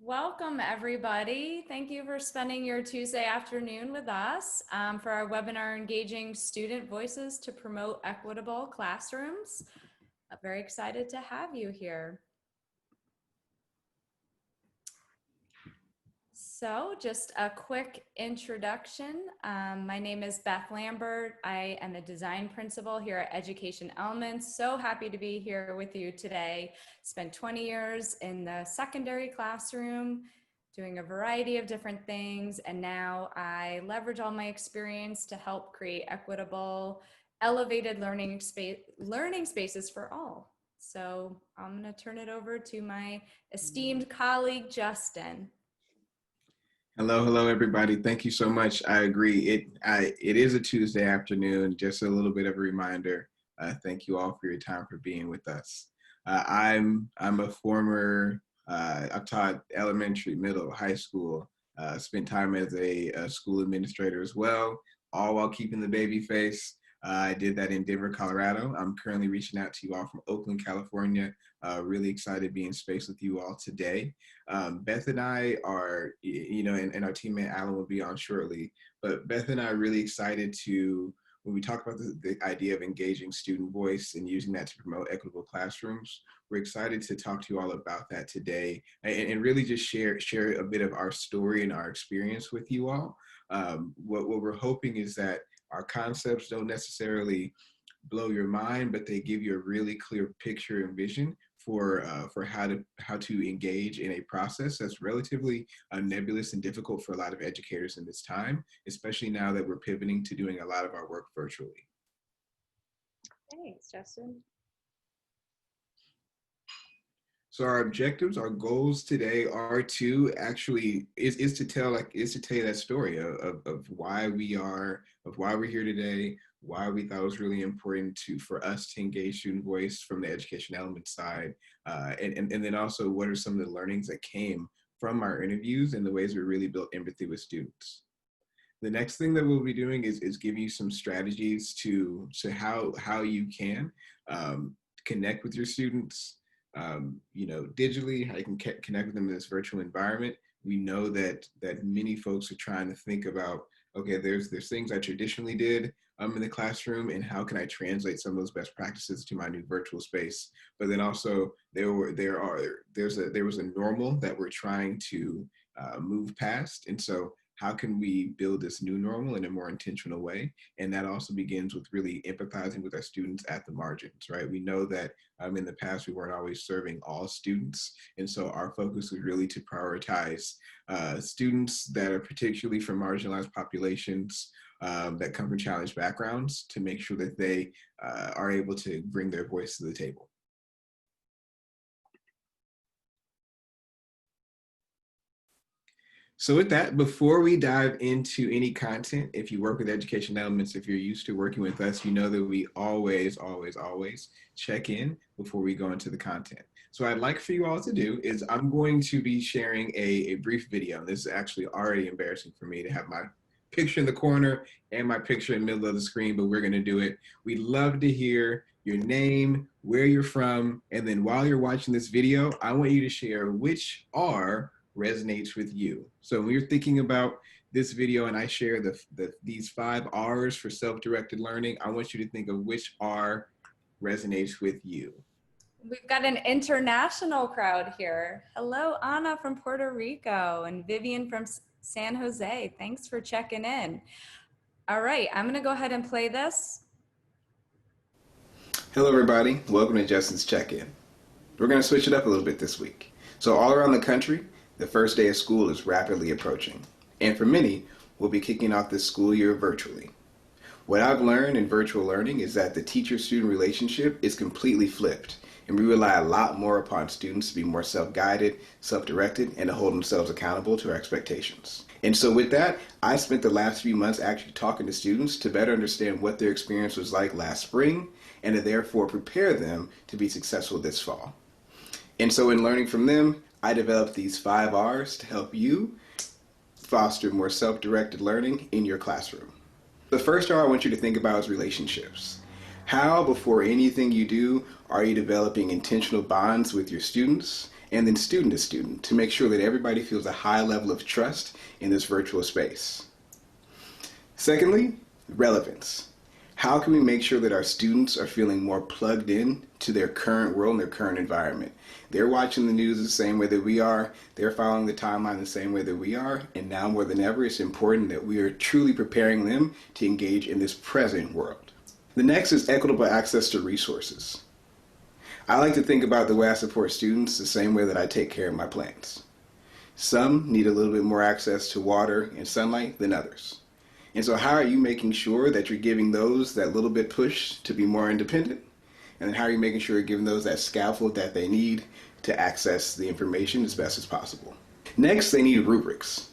Welcome, everybody. Thank you for spending your Tuesday afternoon with us for our webinar, Engaging Student Voices to Promote Equitable Classrooms. I'm very excited to have you here. So just a quick introduction. My name is Beth Lambert. I am a design principal here at Education Elements. So happy to be here with you today. Spent 20 years in the secondary classroom, doing a variety of different things. And now I leverage all my experience to help create equitable, elevated learning spaces for all. So I'm going to turn it over to my esteemed colleague, Justin. Hello, everybody. Thank you so much. I agree. It is a Tuesday afternoon. Just a little bit of a reminder. Thank you all for your time for being with us. I'm a former. I've taught elementary, middle, high school. Spent time as a school administrator as well, all while keeping the baby face. I did that in Denver, Colorado. I'm currently reaching out to you all from Oakland, California. Really excited to be in space with you all today. Beth and I are, and our teammate Alan will be on shortly, but Beth and I are really excited to, when we talk about the idea of engaging student voice and using that to promote equitable classrooms, we're excited to talk to you all about that today and really just share a bit of our story and our experience with you all. What we're hoping is that our concepts don't necessarily blow your mind, but they give you a really clear picture and vision for how to engage in a process that's relatively nebulous and difficult for a lot of educators in this time, especially now that we're pivoting to doing a lot of our work virtually. Thanks, Justin. So our objectives, our goals today are to actually is to tell you that story of why we're here today, why we thought it was really important for us to engage student voice from the education element side, and then also what are some of the learnings that came from our interviews and the ways we really built empathy with students. The next thing that we'll be doing is giving you some strategies to how you can connect with your students, digitally, how you can connect with them in this virtual environment. We know that many folks are trying to think about, okay, there's things I traditionally did in the classroom, and how can I translate some of those best practices to my new virtual space? But then also there was a normal that we're trying to move past, and so how can we build this new normal in a more intentional way? And that also begins with really empathizing with our students at the margins, right? We know that in the past, we weren't always serving all students. And so our focus was really to prioritize students that are particularly from marginalized populations, that come from challenged backgrounds, to make sure that they are able to bring their voice to the table. So with that, before we dive into any content, if you work with Education Elements, if you're used to working with us, you know that we always check in before we go into the content. So what I'd like for you all to do is I'm going to be sharing a brief video. This is actually already embarrassing for me to have my picture in the corner and my picture in the middle of the screen, but we're gonna do it. We'd love to hear your name, where you're from, and then while you're watching this video, I want you to share which R resonates with you. So when you're thinking about this video and I share these 5 R's for self-directed learning, I want you to think of which R resonates with you. We've got an international crowd here. Hello, Anna from Puerto Rico and Vivian from San Jose. Thanks for checking in. All right, I'm gonna go ahead and play this. Hello, everybody. Welcome to Justin's Check-In. We're gonna switch it up a little bit this week. So all around the country, the first day of school is rapidly approaching. And for many, we'll be kicking off this school year virtually. What I've learned in virtual learning is that the teacher-student relationship is completely flipped, and we rely a lot more upon students to be more self-guided, self-directed, and to hold themselves accountable to our expectations. And so with that, I spent the last few months actually talking to students to better understand what their experience was like last spring, and to therefore prepare them to be successful this fall. And so in learning from them, I developed these 5 R's to help you foster more self-directed learning in your classroom. The first R I want you to think about is relationships. How, before anything you do, are you developing intentional bonds with your students? and then student to student to make sure that everybody feels a high level of trust in this virtual space. Secondly, relevance. How can we make sure that our students are feeling more plugged in to their current world and their current environment? They're watching the news the same way that we are. They're following the timeline the same way that we are. And now more than ever, it's important that we are truly preparing them to engage in this present world. The next is equitable access to resources. I like to think about the way I support students the same way that I take care of my plants. Some need a little bit more access to water and sunlight than others. And so how are you making sure that you're giving those that little bit push to be more independent? And then how are you making sure you're giving those that scaffold that they need to access the information as best as possible? Next, they need rubrics.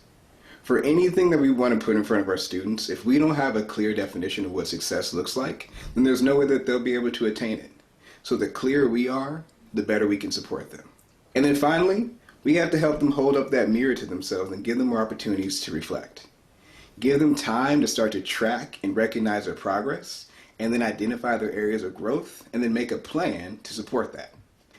For anything that we want to put in front of our students, if we don't have a clear definition of what success looks like, then there's no way that they'll be able to attain it. So the clearer we are, the better we can support them. And then finally, we have to help them hold up that mirror to themselves and give them more opportunities to reflect. Give them time to start to track and recognize their progress, and then identify their areas of growth, and then make a plan to support that.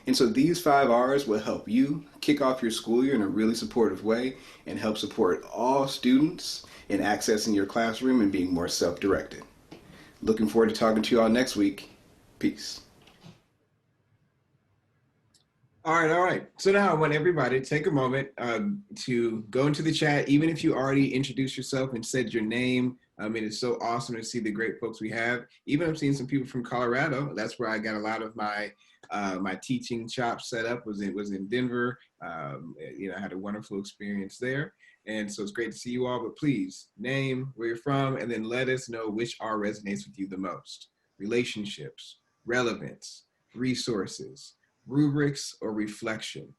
And so these 5 R's will help you kick off your school year in a really supportive way and help support all students in accessing your classroom and being more self-directed. Looking forward to talking to you all next week. Peace. All right. So now I want everybody to take a moment to go into the chat, even if you already introduced yourself and said your name. It is so awesome to see the great folks we have. Even I'm seeing some people from Colorado. That's where I got a lot of my my teaching chops set up. Was in Denver. I had a wonderful experience there, and so it's great to see you all. But please, name, where you're from, and then let us know which R resonates with you the most: relationships, relevance, resources, rubrics, or reflection.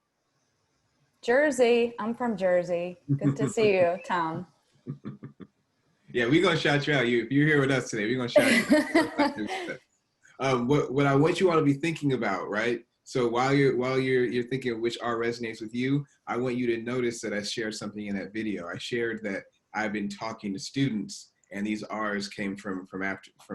Jersey. I'm from Jersey. Good to see you, Tom. Yeah, we're gonna shout you out. If you're here with us today, we're gonna shout you out. What I want you all to be thinking about, right? So while you're thinking of which R resonates with you, I want you to notice that I shared something in that video. I shared that I've been talking to students, and these R's came from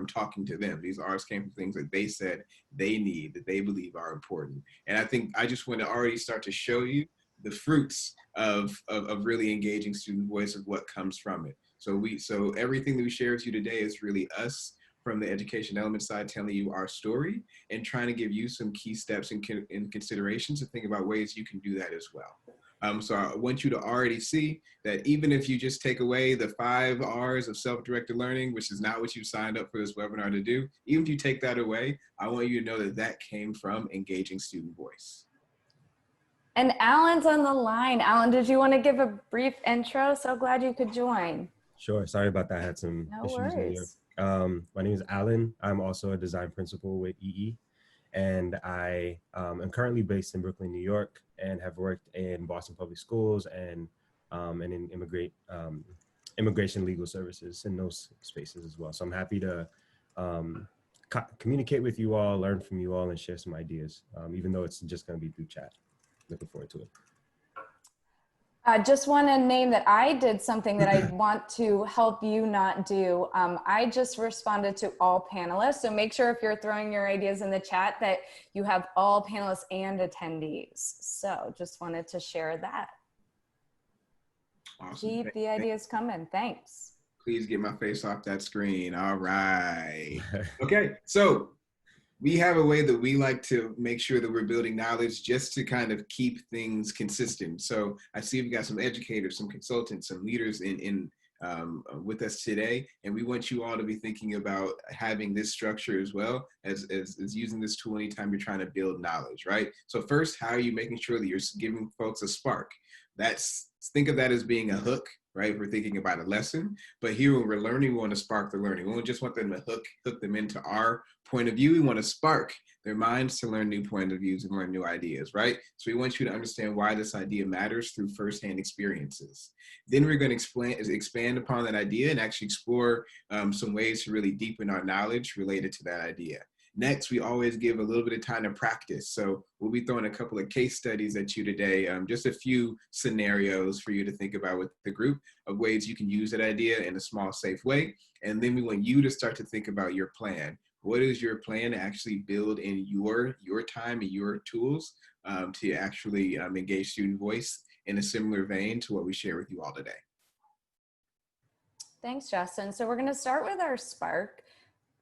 talking to them. These R's came from things that they said they need, that they believe are important. And I think I just want to already start to show you the fruits of really engaging student voice, of what comes from it. So everything that we share with you today is really us from the education element side telling you our story and trying to give you some key steps and considerations to think about ways you can do that as well. So I want you to already see that even if you just take away the 5 R's of self-directed learning, which is not what you signed up for this webinar to do, even if you take that away, I want you to know that that came from engaging student voice. And Alan's on the line. Alan, did you want to give a brief intro? So glad you could join. Sure. Sorry about that. I had some issues earlier. My name is Alan. I'm also a design principal with EE, and I am currently based in Brooklyn, New York, and have worked in Boston Public Schools and in immigration legal services in those spaces as well. So I'm happy to communicate with you all, learn from you all, and share some ideas, even though it's just going to be through chat. Looking forward to it. I just want to name that I did something that I want to help you not do. I just responded to all panelists. So make sure if you're throwing your ideas in the chat that you have all panelists and attendees. So just wanted to share that. Awesome. Keep the ideas coming. Thanks. Please get my face off that screen. All right. Okay. So we have a way that we like to make sure that we're building knowledge just to kind of keep things consistent. So I see we've got some educators, some consultants, some leaders with us today, and we want you all to be thinking about having this structure as well as using this tool anytime you're trying to build knowledge, right? So first, how are you making sure that you're giving folks a spark? Think of that as being a hook, right? We're thinking about a lesson, but here when we're learning, we want to spark the learning. We don't just want them to hook them into our point of view. We want to spark their minds to learn new point of views and learn new ideas, right? So we want you to understand why this idea matters through firsthand experiences. Then we're going to expand upon that idea and actually explore some ways to really deepen our knowledge related to that idea. Next, we always give a little bit of time to practice. So we'll be throwing a couple of case studies at you today, just a few scenarios for you to think about with the group of ways you can use that idea in a small, safe way. And then we want you to start to think about your plan. What is your plan to actually build in your time and your tools to actually engage student voice in a similar vein to what we share with you all today. Thanks, Justin. So we're going to start with our spark,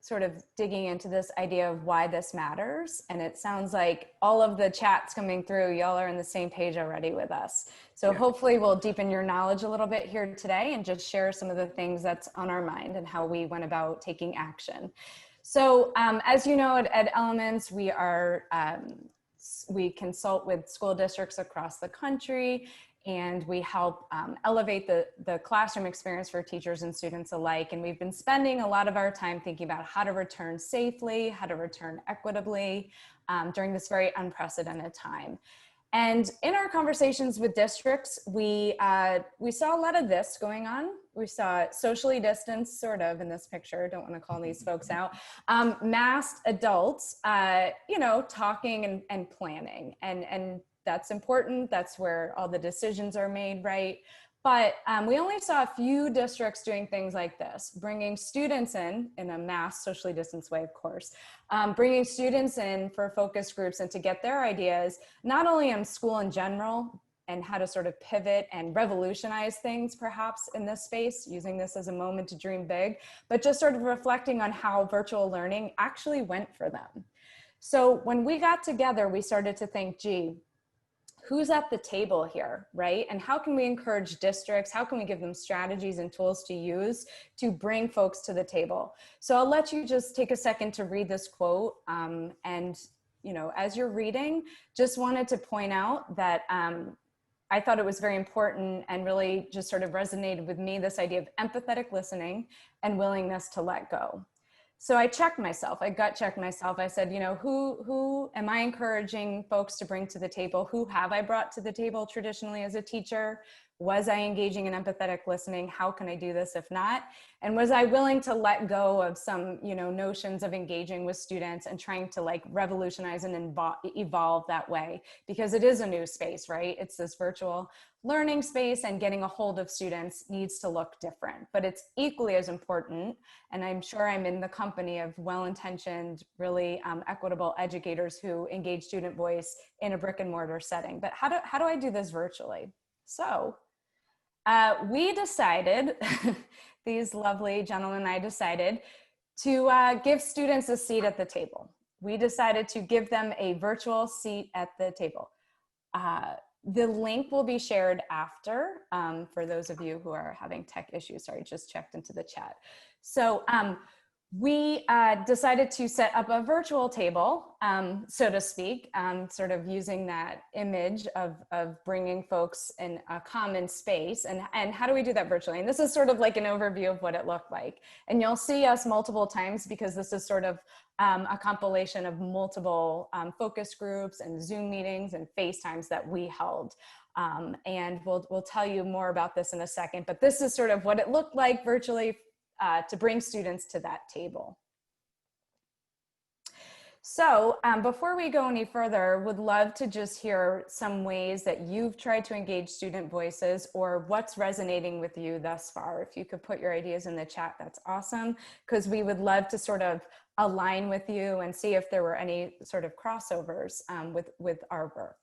sort of digging into this idea of why this matters. And it sounds like all of the chats coming through, y'all are on the same page already with us. So yeah, hopefully we'll deepen your knowledge a little bit here today and just share some of the things that's on our mind and how we went about taking action. So as you know, at Elements, we consult with school districts across the country, and we help elevate the classroom experience for teachers and students alike. And we've been spending a lot of our time thinking about how to return safely, how to return equitably during this very unprecedented time. And in our conversations with districts, we saw a lot of this going on. We saw socially distanced, sort of, in this picture, don't want to call these folks out, masked adults, you know, talking and planning. And that's important. That's where all the decisions are made, right? But we only saw a few districts doing things like this, bringing students in a mass, socially distanced way, of course, bringing students in for focus groups and to get their ideas, not only on school in general and how to sort of pivot and revolutionize things perhaps in this space, using this as a moment to dream big, but just sort of reflecting on how virtual learning actually went for them. So when we got together, we started to think, gee, who's at the table here, right? And how can we encourage districts? How can we give them strategies and tools to use to bring folks to the table? So I'll let you just take a second to read this quote. And, you know, as you're reading, just wanted to point out that I thought it was very important and really just sort of resonated with me, this idea of empathetic listening and willingness to let go. So I checked myself, I gut checked myself. I said, you know, who am I encouraging folks to bring to the table? Who have I brought to the table traditionally as a teacher? Was I engaging in empathetic listening? How can I do this if not? And was I willing to let go of some, you know, notions of engaging with students and trying to like revolutionize and evolve that way? Because it is a new space, right? It's this virtual learning space, and getting a hold of students needs to look different, but it's equally as important. And I'm sure I'm in the company of well-intentioned, really equitable educators who engage student voice in a brick and mortar setting. But how do I do this virtually? So we decided, these lovely gentlemen and I decided to give students a seat at the table. We decided to give them a virtual seat at the table. The link will be shared after for those of you who are having tech issues. Sorry, just checked into the chat. So we decided to set up a virtual table, so to speak, sort of using that image of bringing folks in a common space. And how do we do that virtually? And this is sort of like an overview of what it looked like. And you'll see us multiple times because this is sort of a compilation of multiple focus groups and Zoom meetings and FaceTimes that we held. And we'll tell you more about this in a second, but this is sort of what it looked like virtually to bring students to that table. So before we go any further, would love to just hear some ways that you've tried to engage student voices or what's resonating with you thus far. If you could put your ideas in the chat, that's awesome, because we would love to sort of align with you and see if there were any sort of crossovers with our work.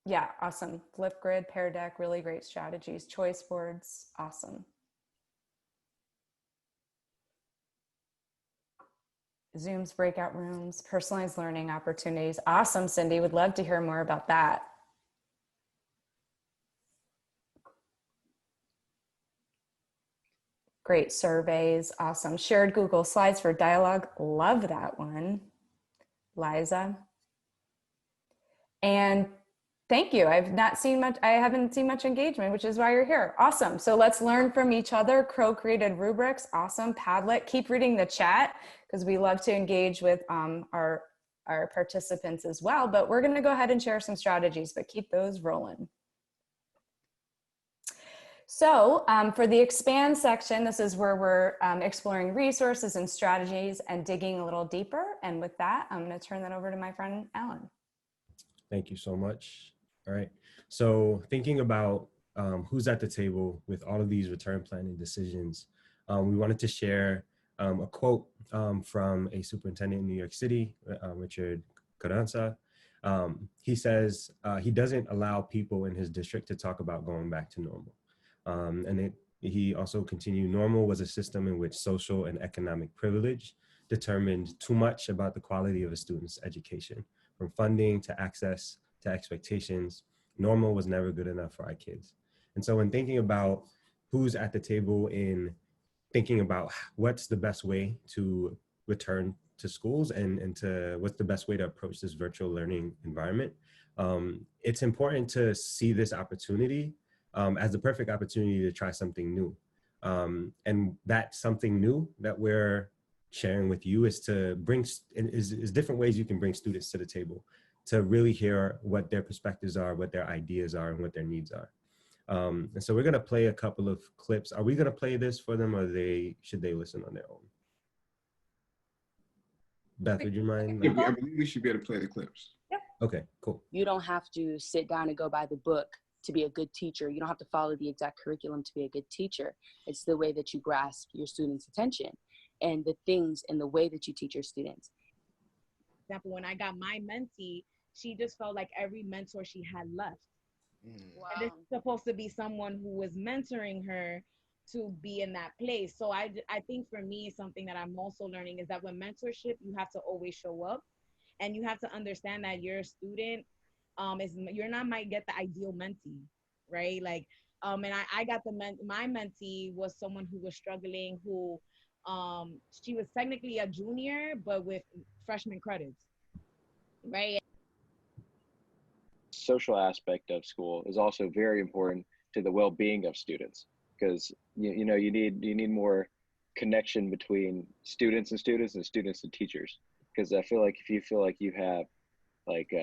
Yeah, awesome. Flipgrid, Pear Deck, really great strategies. Choice boards, awesome. Zoom's breakout rooms, personalized learning opportunities. Awesome, Cindy, would love to hear more about that. Great surveys, awesome. Shared Google Slides for dialogue, love that one, Liza. And thank you. I haven't seen much engagement, which is why you're here. Awesome. So let's learn from each other. Crow created rubrics. Awesome. Padlet. Keep reading the chat because we love to engage with our participants as well. But we're going to go ahead and share some strategies, but keep those rolling. So for the expand section, this is where we're exploring resources and strategies and digging a little deeper. And with that, I'm going to turn that over to my friend, Alan. Thank you so much. All right. So thinking about who's at the table with all of these return planning decisions, we wanted to share a quote from a superintendent in New York City, Richard Carranza. He says he doesn't allow people in his district to talk about going back to normal. He also continued, normal was a system in which social and economic privilege determined too much about the quality of a student's education. From funding to access to expectations, normal was never good enough for our kids. And so when thinking about who's at the table in thinking about what's the best way to return to schools and to what's the best way to approach this virtual learning environment, it's important to see this opportunity as the perfect opportunity to try something new. And that something new that we're sharing with you is to bring, is different ways you can bring students to the table to really hear what their perspectives are, what their ideas are, and what their needs are. And so we're gonna play a couple of clips. Are we gonna play this for them, or should they listen on their own? Beth, would you mind? Yeah, I believe we should be able to play the clips. Yep. Okay, cool. You don't have to sit down and go by the book to be a good teacher. You don't have to follow the exact curriculum to be a good teacher. It's the way that you grasp your students' attention and the things and the way that you teach your students. For example, when I got my mentee, she just felt like every mentor she had left. Wow. And this is supposed to be someone who was mentoring her to be in that place. So I think for me, something that I'm also learning is that with mentorship, you have to always show up, and you have to understand that your student you're not might get the ideal mentee, right? Like, and I got my mentee was someone who was struggling, who she was technically a junior, but with freshman credits, right? Social aspect of school is also very important to the well-being of students, because you need more connection between students and students and students and teachers, because I feel like if you feel like you have like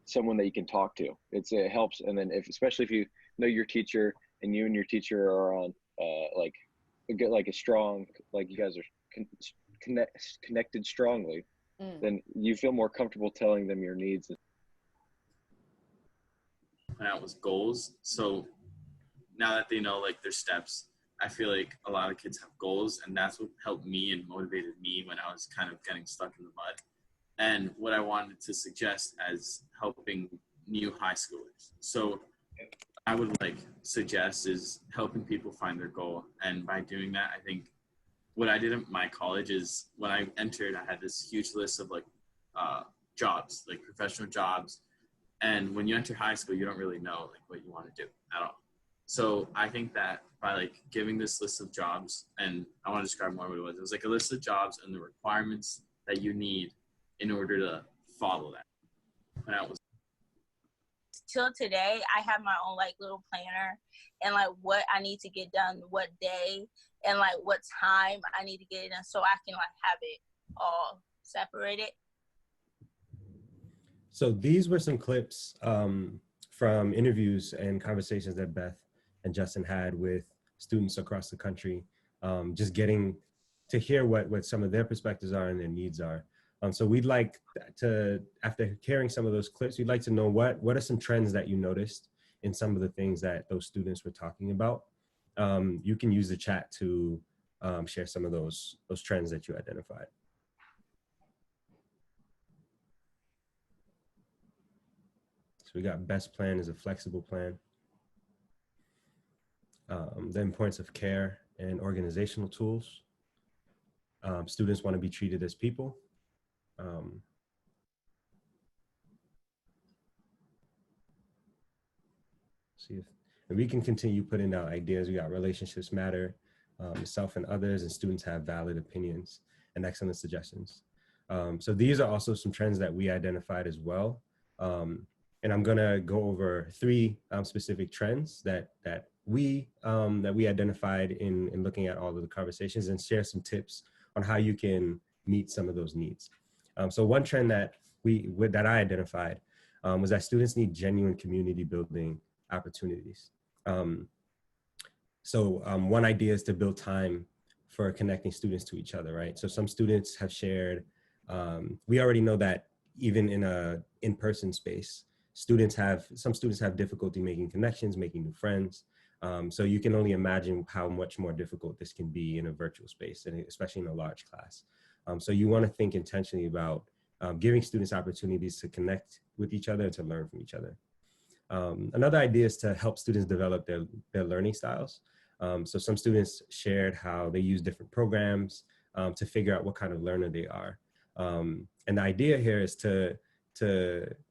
someone that you can talk to, it helps. And then especially if you know your teacher and you and your teacher are on like a strong, like you guys are connected strongly, then you feel more comfortable telling them your needs. Out was goals. So now that they know like their steps, I feel like a lot of kids have goals, and that's what helped me and motivated me when I was kind of getting stuck in the mud. And what I wanted to suggest as helping new high schoolers. So I would like suggest is helping people find their goal. And by doing that, I think what I did at my college is when I entered, I had this huge list of like jobs, like professional jobs. And when you enter high school, you don't really know like what you want to do at all. So I think that by like giving this list of jobs, and I want to describe more what it was like a list of jobs and the requirements that you need in order to follow that. And that was till today, I have my own like little planner and like what I need to get done, what day, and like what time I need to get it done, so I can like have it all separated. So these were some clips from interviews and conversations that Beth and Justin had with students across the country, just getting to hear what some of their perspectives are and their needs are. So we'd like to, after hearing some of those clips, we'd like to know what are some trends that you noticed in some of the things that those students were talking about. You can use the chat to share some of those trends that you identified. So we got best plan is a flexible plan. The importance of care and organizational tools. Students want to be treated as people. See if, and we can continue putting out ideas. We got relationships matter, self and others, and students have valid opinions and excellent suggestions. So these are also some trends that we identified as well. And I'm gonna go over 3 specific trends that we identified in looking at all of the conversations, and share some tips on how you can meet some of those needs. So one trend that I identified was that students need genuine community building opportunities. One idea is to build time for connecting students to each other, right? So some students have shared, we already know that even in a in-person space, some students have difficulty making connections, making new friends. So you can only imagine how much more difficult this can be in a virtual space, and especially in a large class. So you want to think intentionally about giving students opportunities to connect with each other and to learn from each other. Another idea is to help students develop their learning styles. So some students shared how they use different programs to figure out what kind of learner they are. And the idea here is to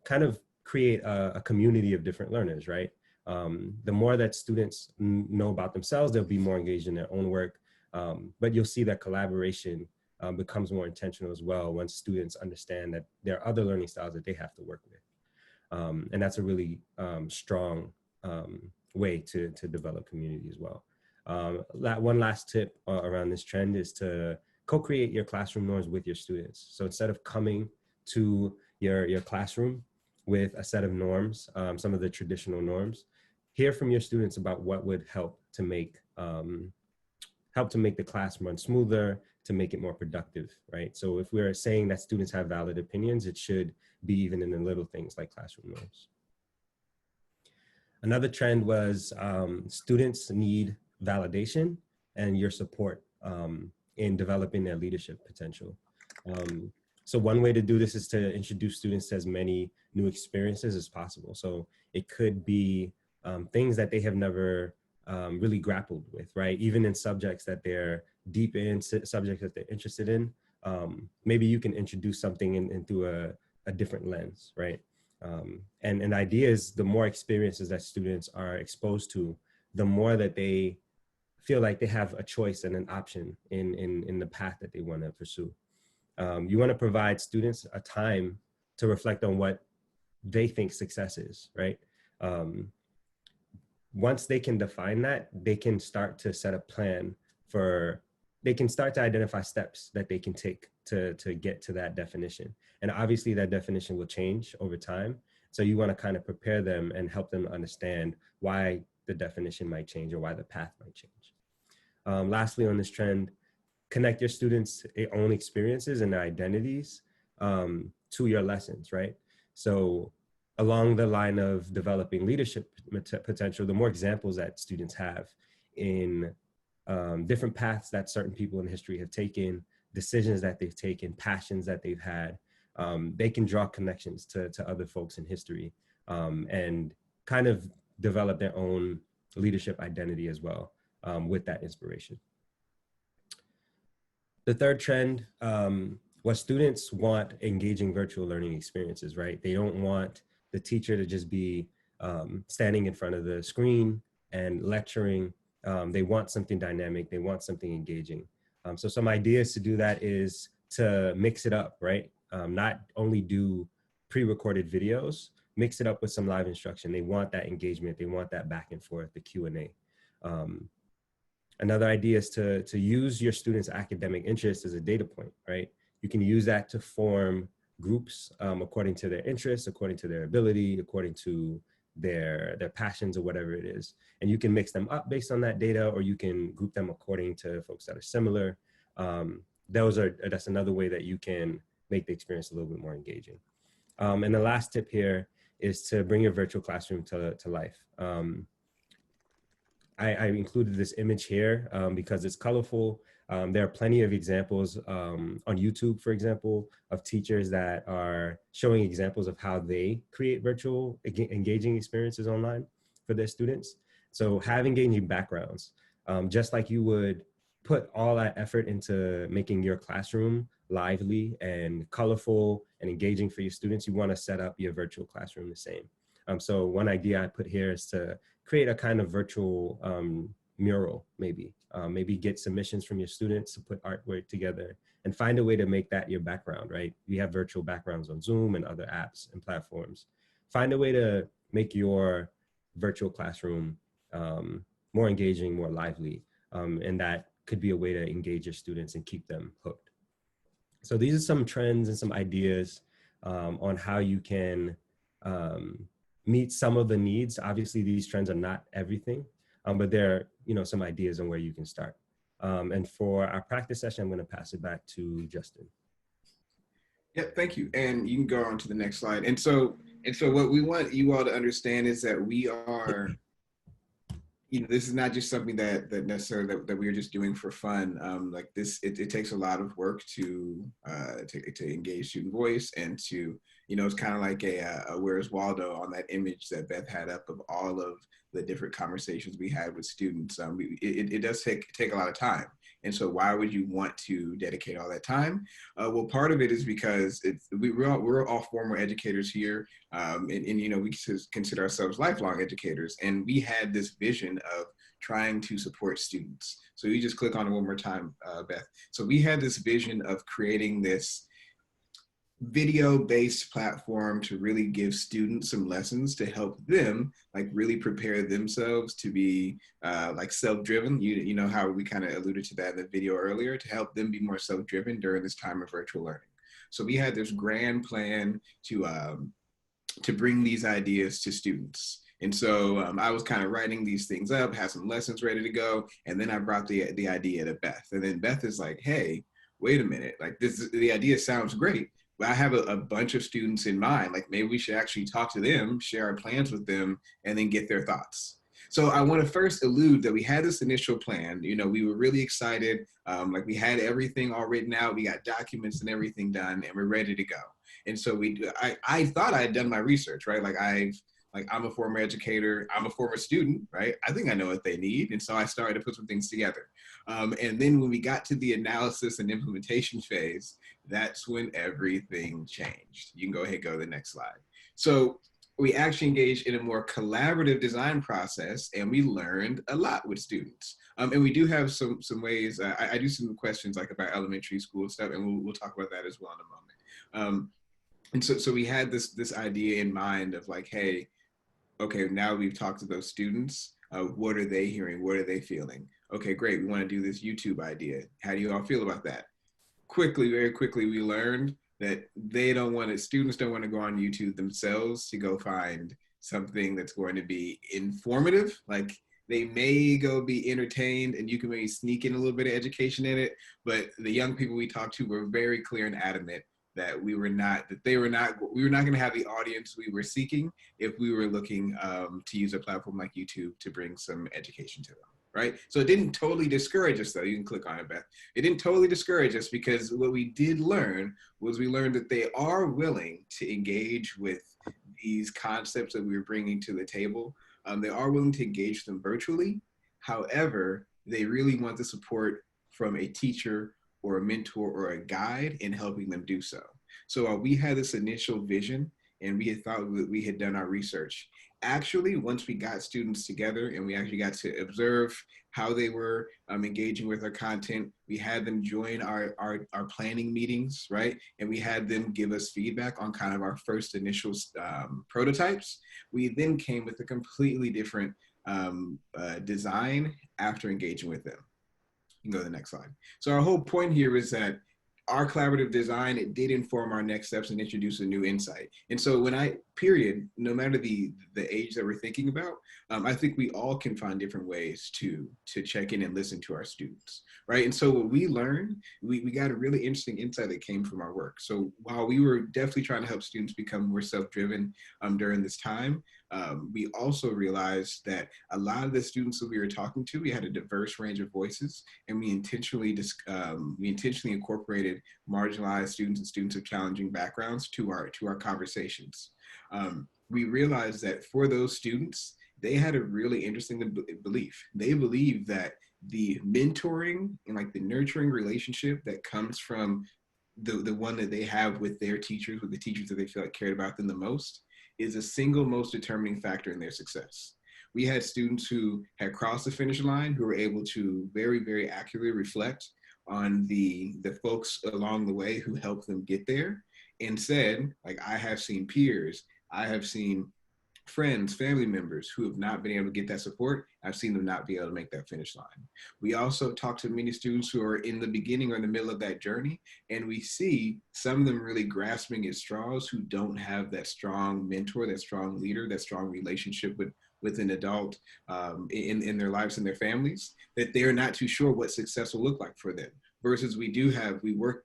kind of create a community of different learners, right? The more that students know about themselves, they'll be more engaged in their own work. But you'll see that collaboration becomes more intentional as well once students understand that there are other learning styles that they have to work with. And that's a really strong way to develop community as well. One last tip around this trend is to co-create your classroom norms with your students. So instead of coming to your classroom with a set of norms, some of the traditional norms, hear from your students about what would help to make the class run smoother, to make it more productive, right? So if we're saying that students have valid opinions, it should be even in the little things like classroom norms. Another trend was students need validation and your support in developing their leadership potential. So one way to do this is to introduce students to as many new experiences as possible. So it could be things that they have never really grappled with, right? Even in subjects that they're deep in, subjects that they're interested in, maybe you can introduce something in through a different lens, right? And the idea is the more experiences that students are exposed to, the more that they feel like they have a choice and an option in the path that they want to pursue. You want to provide students a time to reflect on what they think success is, right? Once they can define that, they can start to set a plan they can start to identify steps that they can take to get to that definition. And obviously that definition will change over time. So you want to kind of prepare them and help them understand why the definition might change or why the path might change. Lastly, on this trend, connect your students' own experiences and their identities to your lessons, right? So along the line of developing leadership potential, the more examples that students have in different paths that certain people in history have taken, decisions that they've taken, passions that they've had, they can draw connections to other folks in history and kind of develop their own leadership identity as well with that inspiration. The third trend was students want engaging virtual learning experiences, right? They don't want the teacher to just be standing in front of the screen and lecturing. They want something dynamic. They want something engaging. So some ideas to do that is to mix it up, right? Not only do pre-recorded videos, mix it up with some live instruction. They want that engagement. They want that back and forth, the Q&A. Another idea is to use your students' academic interest as a data point, right? You can use that to form groups according to their interests, according to their ability, according to their passions or whatever it is. And you can mix them up based on that data, or you can group them according to folks that are similar. That's another way that you can make the experience a little bit more engaging. And the last tip here is to bring your virtual classroom to life. I included this image here because it's colorful. There are plenty of examples on YouTube, for example, of teachers that are showing examples of how they create virtual engaging experiences online for their students. So have engaging backgrounds, just like you would put all that effort into making your classroom lively and colorful and engaging for your students, you want to set up your virtual classroom the same. So one idea I put here is to create a kind of virtual mural, maybe get submissions from your students to put artwork together and find a way to make that your background, right? We have virtual backgrounds on Zoom and other apps and platforms. Find a way to make your virtual classroom more engaging, more lively, and that could be a way to engage your students and keep them hooked. So these are some trends and some ideas on how you can meet some of the needs. Obviously, these trends are not everything, but there are some ideas on where you can start. And for our practice session, I'm going to pass it back to Justin. Yeah, thank you. And you can go on to the next slide. And so what we want you all to understand is that we are this is not just something that necessarily that we are just doing for fun. Like this, it takes a lot of work to engage student voice and to, it's kind of like a Where's Waldo on that image that Beth had up of all of the different conversations we had with students. It does take a lot of time. And so why would you want to dedicate all that time? Well, part of it is because we're all former educators here. And we consider ourselves lifelong educators. And we had this vision of trying to support students. So you just click on it one more time, Beth. So we had this vision of creating this video-based platform to really give students some lessons to help them like really prepare themselves to be like self-driven. You know how we kind of alluded to that in the video earlier, to help them be more self-driven during this time of virtual learning. So we had this grand plan to bring these ideas to students. And so I was kind of writing these things up, had some lessons ready to go, and then I brought the idea to Beth. And then Beth is like, hey, wait a minute, like the idea sounds great, but I have a bunch of students in mind. Like maybe we should actually talk to them, share our plans with them, and then get their thoughts. So I want to first allude that we had this initial plan. We were really excited. Like we had everything all written out. We got documents and everything done, and we're ready to go. And so I thought I had done my research, right? I'm a former educator, I'm a former student, right? I think I know what they need. And so I started to put some things together. And then when we got to the analysis and implementation phase, that's when everything changed. You can go ahead and go to the next slide. So we actually engaged in a more collaborative design process, and we learned a lot with students. And we do have some ways, I do some questions like about elementary school stuff, and we'll talk about that as well in a moment. And so we had this idea in mind of like, hey, okay, now we've talked to those students. What are they hearing? What are they feeling? Okay, great. We want to do this YouTube idea. How do you all feel about that? Very quickly, we learned that students don't want to go on YouTube themselves to go find something that's going to be informative. Like they may go be entertained and you can maybe sneak in a little bit of education in it. But the young people we talked to were very clear and adamant that we were not going to have the audience we were seeking if we were looking to use a platform like YouTube to bring some education to them, right? So it didn't totally discourage us though. You can click on it, Beth. It didn't totally discourage us, because what we did learn was we learned that they are willing to engage with these concepts that we were bringing to the table. They are willing to engage them virtually. However, they really want the support from a teacher or a mentor or a guide in helping them do so. So we had this initial vision and we had thought that we had done our research. Actually, once we got students together and we actually got to observe how they were engaging with our content, we had them join our planning meetings, right? And we had them give us feedback on kind of our first initial prototypes. We then came with a completely different design after engaging with them. You can go to the next slide. So our whole point here is that our collaborative design, it did inform our next steps and introduce a new insight. And so no matter the age that we're thinking about, I think we all can find different ways to check in and listen to our students, right? And so what we learned, we got a really interesting insight that came from our work. So while we were definitely trying to help students become more self-driven during this time, we also realized that a lot of the students that we were talking to, we had a diverse range of voices, and we intentionally incorporated marginalized students and students of challenging backgrounds to our conversations. We realized that for those students, they had a really interesting belief. They believed that the mentoring and like the nurturing relationship that comes from the one that they have with their teachers, with the teachers that they feel like cared about them the most, is the single most determining factor in their success. We had students who had crossed the finish line who were able to very, very accurately reflect on the folks along the way who helped them get there, and said, like, I have seen peers, I have seen friends, family members who have not been able to get that support. I've seen them not be able to make that finish line. We also talk to many students who are in the beginning or in the middle of that journey, and we see some of them really grasping at straws who don't have that strong mentor, that strong leader, that strong relationship with an adult in their lives and their families, that they're not too sure what success will look like for them. Versus we work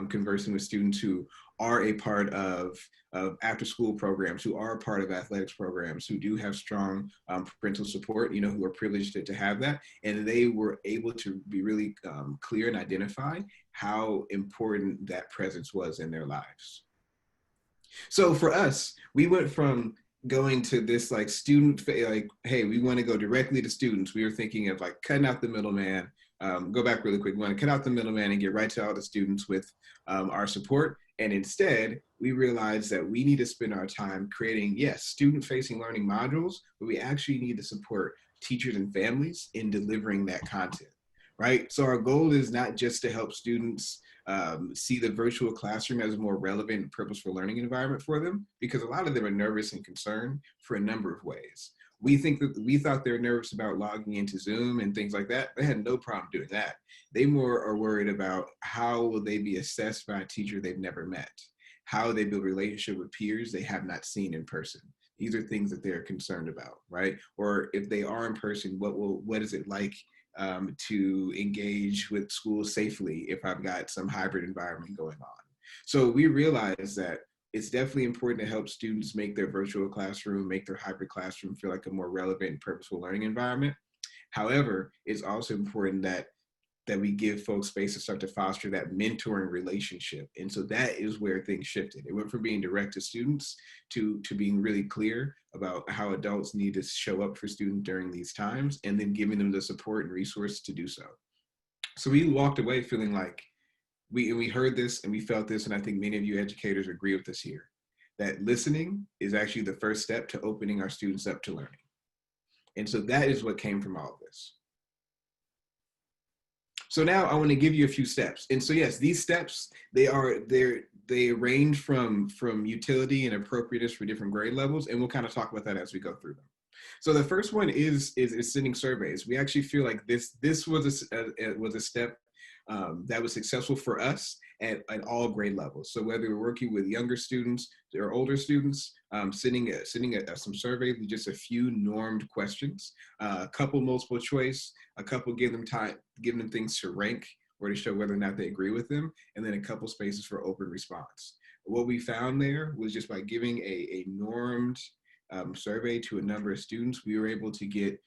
conversing with students who are a part of after school programs, who are a part of athletics programs, who do have strong parental support, you know, who are privileged to have that. And they were able to be really clear and identify how important that presence was in their lives. So for us, we went from going to this like student, like, hey, we want to go directly to students. We were thinking of like cutting out the middleman. Go back really quick. We want to cut out the middleman and get right to all the students with our support. And instead, we realized that we need to spend our time creating, yes, student-facing learning modules, but we actually need to support teachers and families in delivering that content, right? So our goal is not just to help students see the virtual classroom as a more relevant and purposeful learning environment for them, because a lot of them are nervous and concerned for a number of ways. We thought they were nervous about logging into Zoom and things like that. They had no problem doing that. They more are worried about how will they be assessed by a teacher they've never met? How will they build a relationship with peers they have not seen in person? These are things that they're concerned about, right? Or if they are in person, what is it like to engage with school safely if I've got some hybrid environment going on? So we realize that it's definitely important to help students make their virtual classroom, make their hybrid classroom feel like a more relevant and purposeful learning environment. However, it's also important that we give folks space to start to foster that mentoring relationship. And so that is where things shifted. It went from being direct to students to being really clear about how adults need to show up for students during these times, and then giving them the support and resources to do so. So we walked away feeling like we heard this and we felt this, and I think many of you educators agree with us here, that listening is actually the first step to opening our students up to learning. And so that is what came from all of this. So now I want to give you a few steps. And so yes, these steps, they range from utility and appropriateness for different grade levels, and we'll kind of talk about that as we go through them. So the first one is sending surveys. We actually feel like this was a step that was successful for us at all grade levels. So whether we're working with younger students or older students, sending some surveys with just a few normed questions, a couple multiple choice, a couple give them things to rank or to show whether or not they agree with them, and then a couple spaces for open response. What we found there was just by giving a normed survey to a number of students, we were able to get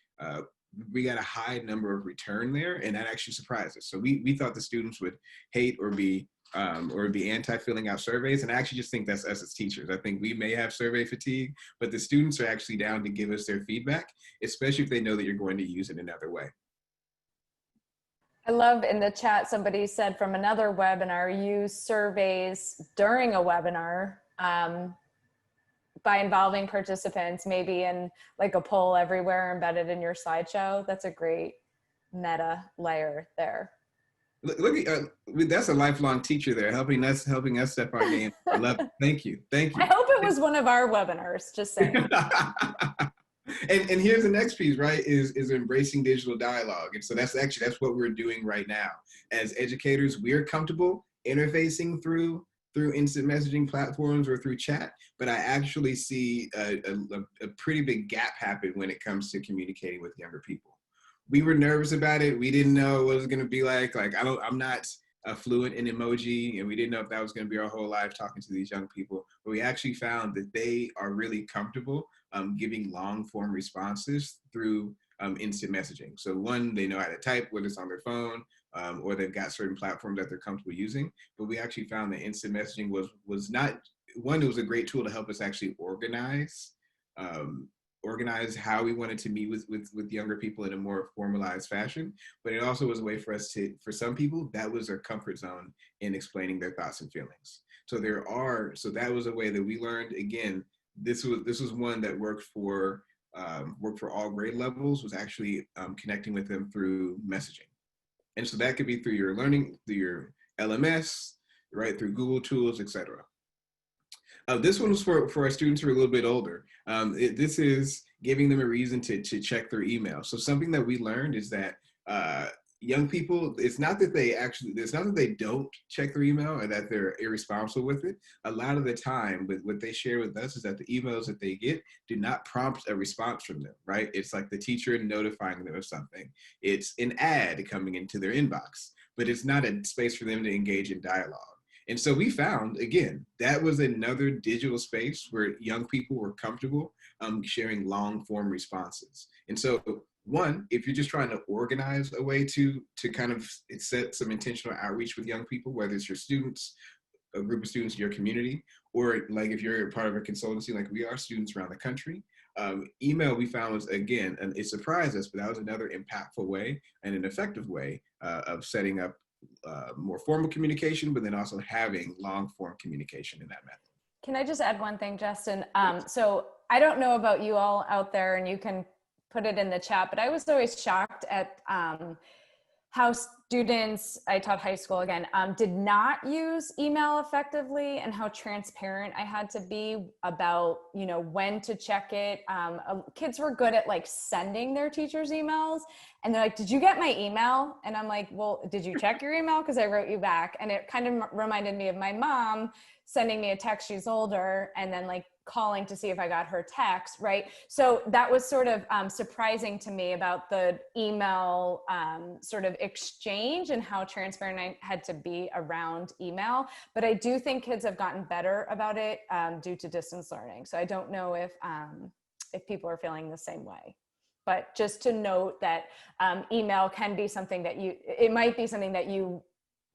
we got a high number of return there, and that actually surprised us. So we thought the students would hate or be anti filling out surveys, and I actually just think that's us as teachers. I think we may have survey fatigue, but the students are actually down to give us their feedback, especially if they know that you're going to use it another way. I love in the chat, somebody said from another webinar, use surveys during a webinar by involving participants, maybe in like a poll everywhere embedded in your slideshow. That's a great meta layer there. Look, that's a lifelong teacher there, helping us step our game. I love it. Thank you. I hope it was one of our webinars, just saying. And here's the next piece, right, is embracing digital dialogue. And so that's what we're doing right now. As educators, we're comfortable interfacing through instant messaging platforms or through chat, but I actually see a pretty big gap happen when it comes to communicating with younger people. We were nervous about it. We didn't know what it was going to be like. I'm not fluent in emoji, and we didn't know if that was going to be our whole life talking to these young people. But we actually found that they are really comfortable giving long form responses through instant messaging. So one, they know how to type, whether it's on their phone, or they've got certain platforms that they're comfortable using. But we actually found that instant messaging was not, one, it was a great tool to help us actually organize how we wanted to meet with younger people in a more formalized fashion. But it also was a way for us for some people, that was their comfort zone in explaining their thoughts and feelings. So that was a way that we learned, again, this was one that worked for all grade levels, was actually connecting with them through messaging. And so that could be through your learning, through your LMS, right, through Google tools, etc. This one was for our students who are a little bit older. This is giving them a reason to check their email. So something that we learned is that young people, it's not that they don't check their email or that they're irresponsible with it. A lot of the time, what they share with us is that the emails that they get do not prompt a response from them, right? It's like the teacher notifying them of something. It's an ad coming into their inbox, but it's not a space for them to engage in dialogue. And so we found, again, that was another digital space where young people were comfortable sharing long form responses. And so one, if you're just trying to organize a way to kind of set some intentional outreach with young people, whether it's your students, a group of students in your community, or like if you're part of a consultancy like we are, students around the country, email we found was, again, and it surprised us, but that was another impactful way and an effective way of setting up more formal communication, but then also having long form communication in that method. Can I just add one thing, Justin? So I don't know about you all out there, and you can put it in the chat, but I was always shocked at how students, I taught high school again, did not use email effectively, and how transparent I had to be about, you know, when to check it. Kids were good at like sending their teachers emails, and they're like, did you get my email? And I'm like, well, did you check your email? Because I wrote you back. And it kind of reminded me of my mom sending me a text, she's older, and then like calling to see if I got her text, right? So that was sort of surprising to me about the email sort of exchange and how transparent I had to be around email. But I do think kids have gotten better about it due to distance learning. So I don't know if people are feeling the same way. But just to note that email can be something that it might be something that you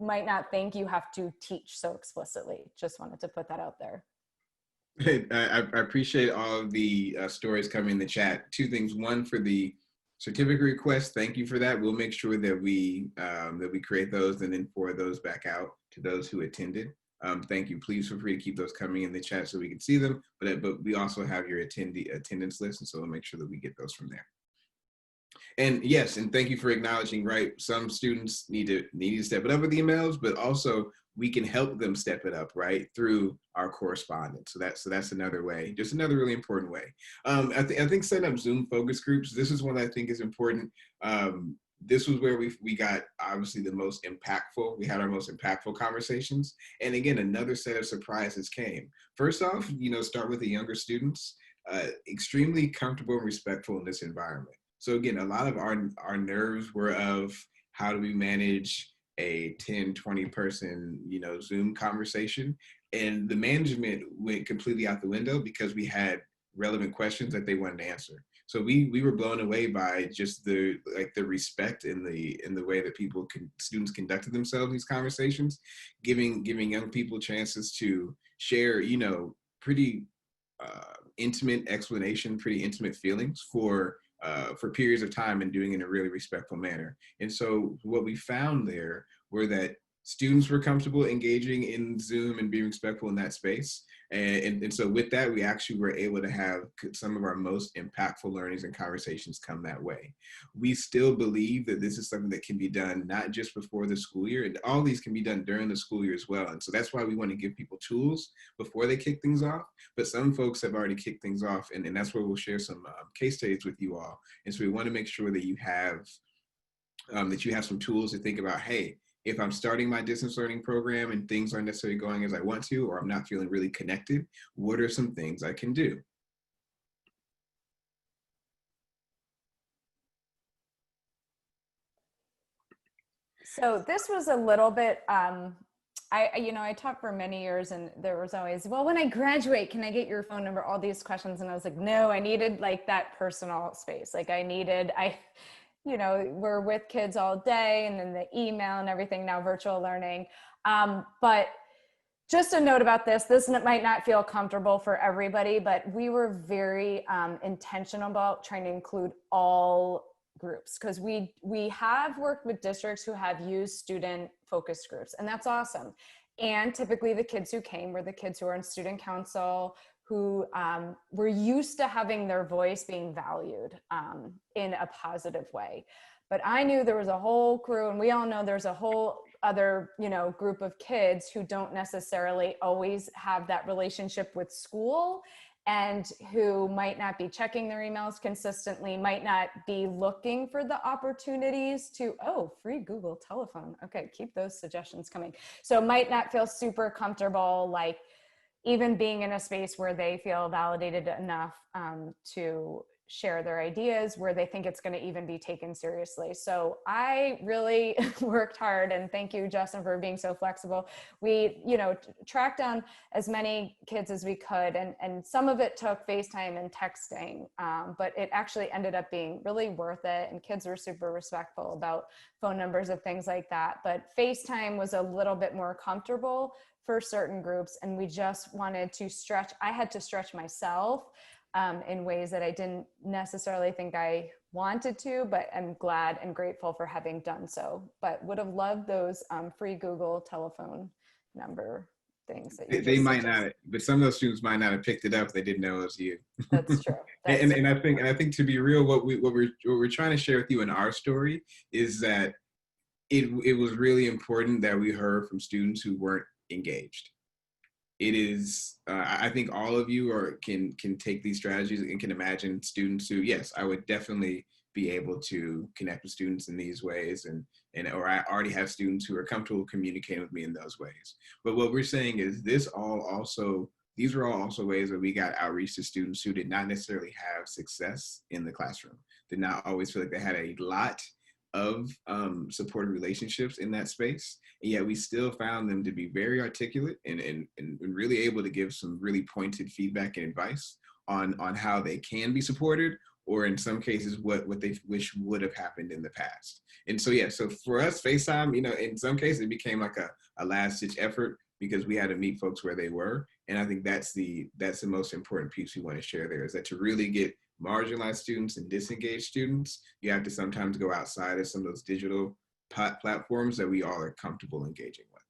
might not think you have to teach so explicitly. Just wanted to put that out there. I appreciate all of the stories coming in the chat. Two things. One, for the certificate request, thank you for that. We'll make sure that we create those and then forward those back out to those who attended. Thank you. Please feel free to keep those coming in the chat so we can see them. But we also have your attendance list, and so we'll make sure that we get those from there. And yes, and thank you for acknowledging, right? Some students need to step it up with emails, but also we can help them step it up, right, through our correspondence. So that's another way, just another really important way. I think setting up Zoom focus groups, this is one that I think is important. This was where we got obviously the most impactful. We had our most impactful conversations. And again, another set of surprises came. First off, you know, start with the younger students, extremely comfortable and respectful in this environment. So again, a lot of our nerves were of how do we manage a 10, 20 person, you know, Zoom conversation. And the management went completely out the window because we had relevant questions that they wanted to answer. So we were blown away by just the respect in the way that students conducted themselves in these conversations, giving young people chances to share, you know, pretty intimate explanation, pretty intimate feelings for periods of time, and doing it in a really respectful manner. And so what we found there were that students were comfortable engaging in Zoom and being respectful in that space. And so with that, we actually were able to have some of our most impactful learnings and conversations come that way. We still believe that this is something that can be done not just before the school year, and all these can be done during the school year as well. And so that's why we want to give people tools before they kick things off. But some folks have already kicked things off, and that's where we'll share some case studies with you all. And so we want to make sure that you have some tools to think about, hey, if I'm starting my distance learning program and things aren't necessarily going as I want to, or I'm not feeling really connected, what are some things I can do? So this was a little bit, I taught for many years, and there was always, well, when I graduate, can I get your phone number? All these questions. And I was like, no, I needed like that personal space. Like we're with kids all day, and then the email and everything, now virtual learning. But just a note about this might not feel comfortable for everybody, but we were very intentional about trying to include all groups, because we have worked with districts who have used student focus groups, and that's awesome. And typically the kids who came were the kids who are in student council, who were used to having their voice being valued in a positive way. But I knew there was a whole crew, and we all know there's a whole other, group of kids who don't necessarily always have that relationship with school, and who might not be checking their emails consistently, might not be looking for the opportunities to, free Google telephone. Okay, keep those suggestions coming. So might not feel super comfortable, like even being in a space where they feel validated enough to share their ideas, where they think it's going to even be taken seriously. So I really worked hard, and thank you, Justin, for being so flexible. We, tracked down as many kids as we could, and some of it took FaceTime and texting, but it actually ended up being really worth it, and kids were super respectful about phone numbers and things like that. But FaceTime was a little bit more comfortable for certain groups, and we just wanted to stretch. I had to stretch myself in ways that I didn't necessarily think I wanted to, but I'm glad and grateful for having done so. But would have loved those free Google telephone number things that you They just might suggested. not, but some of those students might not have picked it up. They didn't know it was you. That's true. That's and true. I think to be real, what we're trying to share with you in our story is that it was really important that we heard from students who weren't engaged. It is, I think all of you can take these strategies and can imagine students who, yes, I would definitely be able to connect with students in these ways, or I already have students who are comfortable communicating with me in those ways. But what we're saying is these are all also ways that we got outreach to students who did not necessarily have success in the classroom, did not always feel like they had a lot of supportive relationships in that space. And yet we still found them to be very articulate and really able to give some really pointed feedback and advice on how they can be supported, or in some cases, what they wish would have happened in the past. And so, yeah, so for us, FaceTime, in some cases, it became like a last ditch effort because we had to meet folks where they were. And I think that's the most important piece we want to share there, is that to really get marginalized students and disengaged students, you have to sometimes go outside of some of those digital platforms that we all are comfortable engaging with.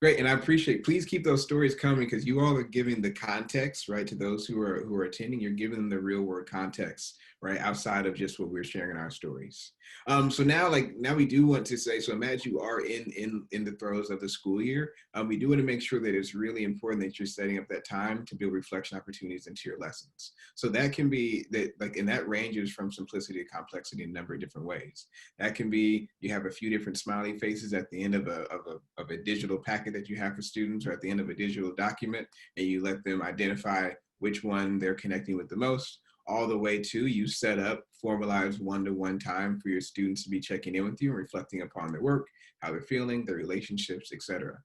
Great, and I appreciate, please keep those stories coming, because you all are giving the context, right, to those who are attending. You're giving them the real world context, right, outside of just what we're sharing in our stories. So now we do want to say, so imagine you are in the throes of the school year. We do want to make sure that it's really important that you're setting up that time to build reflection opportunities into your lessons. So that can be that, and that ranges from simplicity to complexity in a number of different ways. That can be, you have a few different smiley faces at the end of a digital packet that you have for students, or at the end of a digital document, and you let them identify which one they're connecting with the most, all the way to you set up formalized one-to-one time for your students to be checking in with you and reflecting upon their work, how they're feeling, their relationships, etc.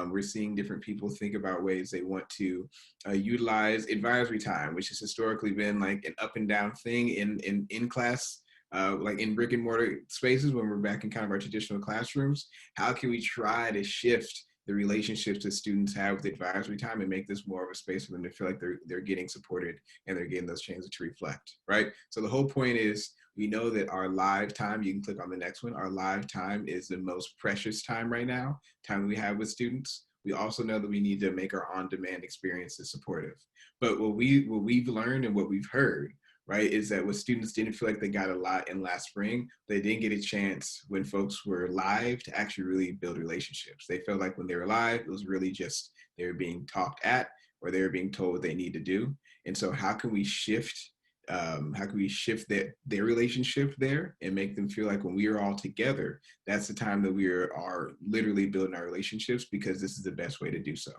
We're seeing different people think about ways they want to utilize advisory time, which has historically been like an up and down thing in class, like in brick and mortar spaces when we're back in kind of our traditional classrooms. How can we try to shift the relationships that students have with advisory time and make this more of a space for them to feel like they're getting supported and they're getting those chances to reflect, right? So the whole point is, we know that our live time, you can click on the next one, our live time is the most precious time right now, time we have with students. We also know that we need to make our on-demand experiences supportive. But what we've learned and what we've heard, right, is that what students didn't feel like they got a lot in last spring, they didn't get a chance when folks were live to actually really build relationships. They felt like when they were live, it was really just they were being talked at, or they were being told what they need to do. And so how can we shift their relationship there and make them feel like when we are all together, that's the time that we are literally building our relationships, because this is the best way to do so.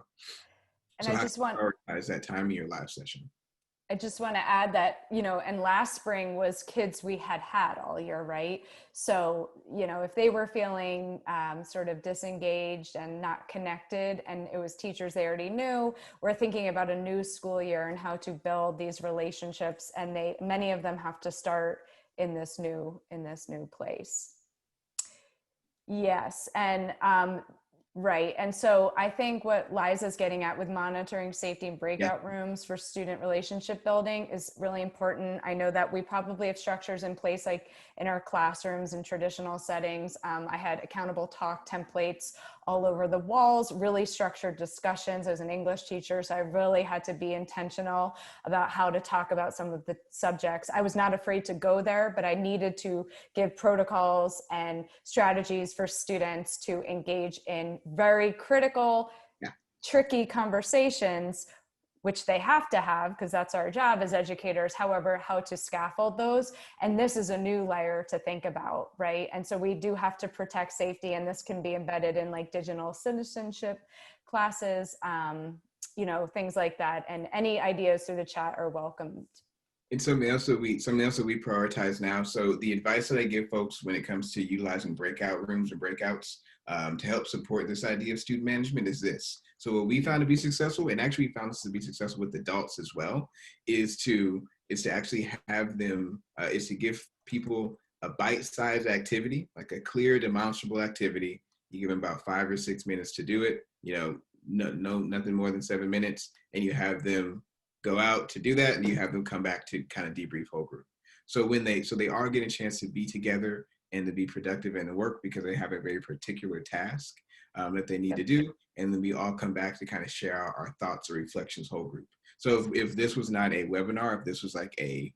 And so I how just do you prioritize that time in your live session? I just want to add that, and last spring was kids we had all year, right? So, if they were feeling sort of disengaged and not connected, and it was teachers they already knew, we're thinking about a new school year and how to build these relationships. And many of them have to start in this new place. Yes. And right. And so I think what Liza's getting at with monitoring safety and breakout rooms for student relationship building is really important. I know that we probably have structures in place, like in our classrooms and traditional settings. I had accountable talk templates all over the walls, really structured discussions. I was an English teacher, so I really had to be intentional about how to talk about some of the subjects. I was not afraid to go there, but I needed to give protocols and strategies for students to engage in very critical, tricky conversations, which they have to have because that's our job as educators. However, how to scaffold those. And this is a new layer to think about, right? And so we do have to protect safety, and this can be embedded in like digital citizenship classes, you know, things like that. And any ideas through the chat are welcomed. And something else that we prioritize now. So the advice that I give folks when it comes to utilizing breakout rooms or breakouts to help support this idea of student management is this. So what we found to be successful, and actually we found this to be successful with adults as well, is to actually have them, is to give people a bite-sized activity, like a clear, demonstrable activity. You give them about 5 or 6 minutes to do it, you know, nothing more than 7 minutes, and you have them go out to do that, and you have them come back to kind of debrief whole group. So they are getting a chance to be together and to be productive in the work because they have a very particular task that they need to do. And then we all come back to kind of share our thoughts or reflections whole group. So if this was not a webinar, if this was like a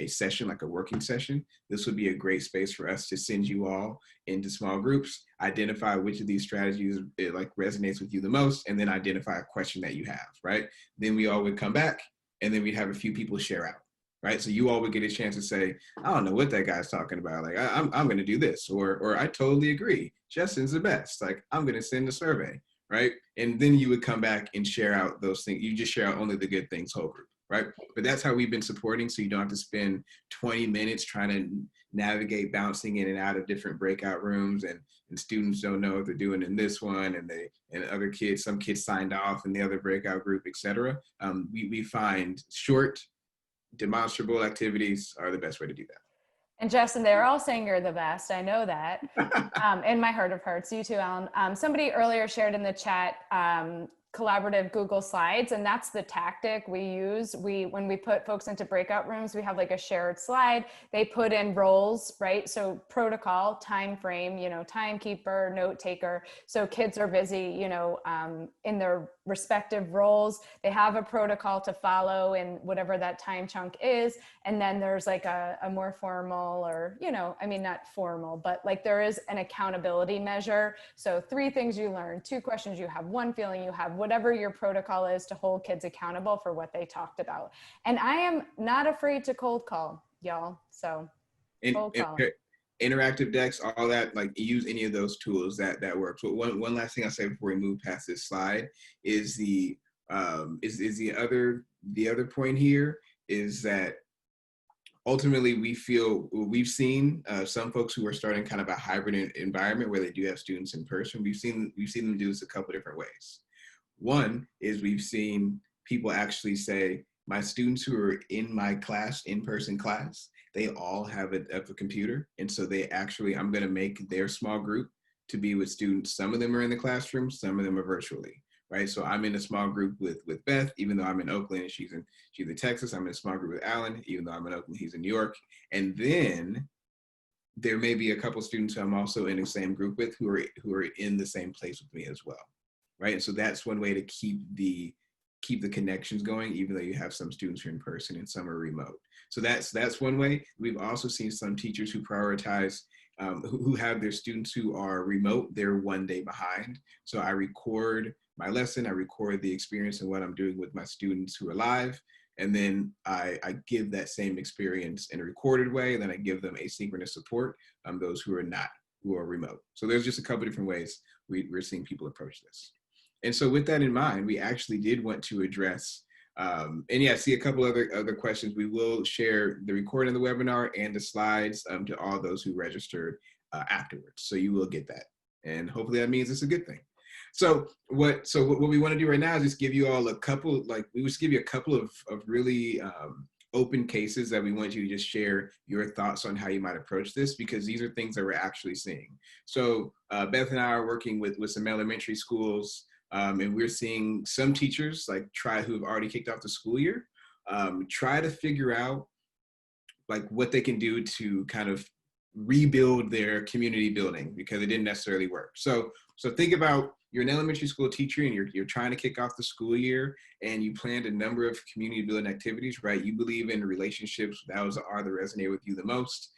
session, like a working session, this would be a great space for us to send you all into small groups, identify which of these strategies it like resonates with you the most, and then identify a question that you have, right? Then we all would come back and then we'd have a few people share out, right? So you all would get a chance to say, I don't know what that guy's talking about. Like, I'm going to do this, or I totally agree. Justin's the best. Like, I'm going to send a survey, right? And then you would come back and share out those things. You just share out only the good things whole group, right? But that's how we've been supporting. So you don't have to spend 20 minutes trying to navigate bouncing in and out of different breakout rooms, and students don't know what they're doing in this one, and other kids, some kids signed off in the other breakout group, etc. We find short, demonstrable activities are the best way to do that. And Justin, they're all saying you're the best. I know that. In my heart of hearts, you too, Alan. Somebody earlier shared in the chat collaborative Google Slides, and that's the tactic we use. When we put folks into breakout rooms, we have like a shared slide. They put in roles, right? So protocol, time frame, you know, timekeeper, note taker. So kids are busy, you know, in their respective roles. They have a protocol to follow in whatever that time chunk is. And then there's like a more formal, or, you know, I mean, not formal, but like there is an accountability measure. So 3 things you learn, 2 questions you have, 1 feeling you have, whatever your protocol is to hold kids accountable for what they talked about. And I am not afraid to cold call, y'all. So cold call. Interactive decks, all that, like use any of those tools that works. But one last thing I'll say before we move past this slide is the other point here is that ultimately we've seen some folks who are starting kind of a hybrid environment where they do have students in person. We've seen them do this a couple different ways. One is we've seen people actually say, my students who are in my class, in-person class, they all have a computer. And so I'm going to make their small group to be with students. Some of them are in the classroom, some of them are virtually, right? So I'm in a small group with Beth, even though I'm in Oakland and she's in Texas. I'm in a small group with Alan, even though I'm in Oakland, he's in New York. And then there may be a couple students who I'm also in the same group with who are in the same place with me as well, right? And so that's one way to keep the connections going, even though you have some students who are in person and some are remote. So that's one way. We've also seen some teachers who prioritize, who have their students who are remote, they're 1 day behind. So I record my lesson, I record the experience and what I'm doing with my students who are live, and then I give that same experience in a recorded way, and then I give them asynchronous support, those who are remote. So there's just a couple different ways we're seeing people approach this. And so with that in mind, we actually did want to address, and yeah, I see a couple other questions. We will share the recording of the webinar and the slides to all those who registered afterwards. So you will get that. And hopefully that means it's a good thing. So what we want to do right now is just give you all a couple, we just give you a couple of really open cases that we want you to just share your thoughts on how you might approach this, because these are things that we're actually seeing. So Beth and I are working with some elementary schools, and we're seeing some teachers who have already kicked off the school year, try to figure out what they can do to kind of rebuild their community building, because it didn't necessarily work. So think about, you're an elementary school teacher and you're trying to kick off the school year, and you planned a number of community building activities, right? You believe in relationships. Those are that resonate with you the most.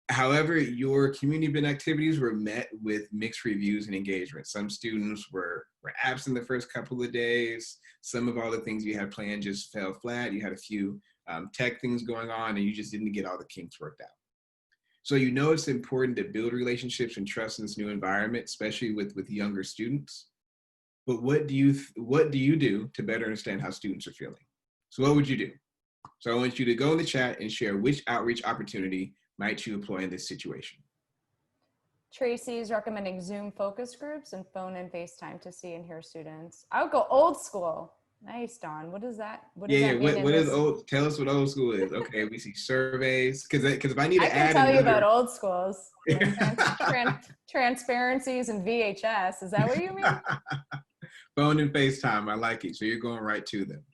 However, your community building activities were met with mixed reviews and engagement. Some students were absent the first couple of days. Some of all the things you had planned just fell flat. You had a few tech things going on, and you just didn't get all the kinks worked out. So it's important to build relationships and trust in this new environment, especially with younger students. but what do you do to better understand how students are feeling? So what would you do? So I want you to go in the chat and share which outreach opportunity might you employ in this situation. Tracy's recommending Zoom focus groups and phone and FaceTime to see and hear students. I would go old school. Nice, Dawn. What does that? What does that mean? What is old? Tell us what old school is. Okay, we see surveys because if I need to I add can tell you another, about old schools, like transparencies and VHS. Is that what you mean? Phone and FaceTime. I like it. So you're going right to them.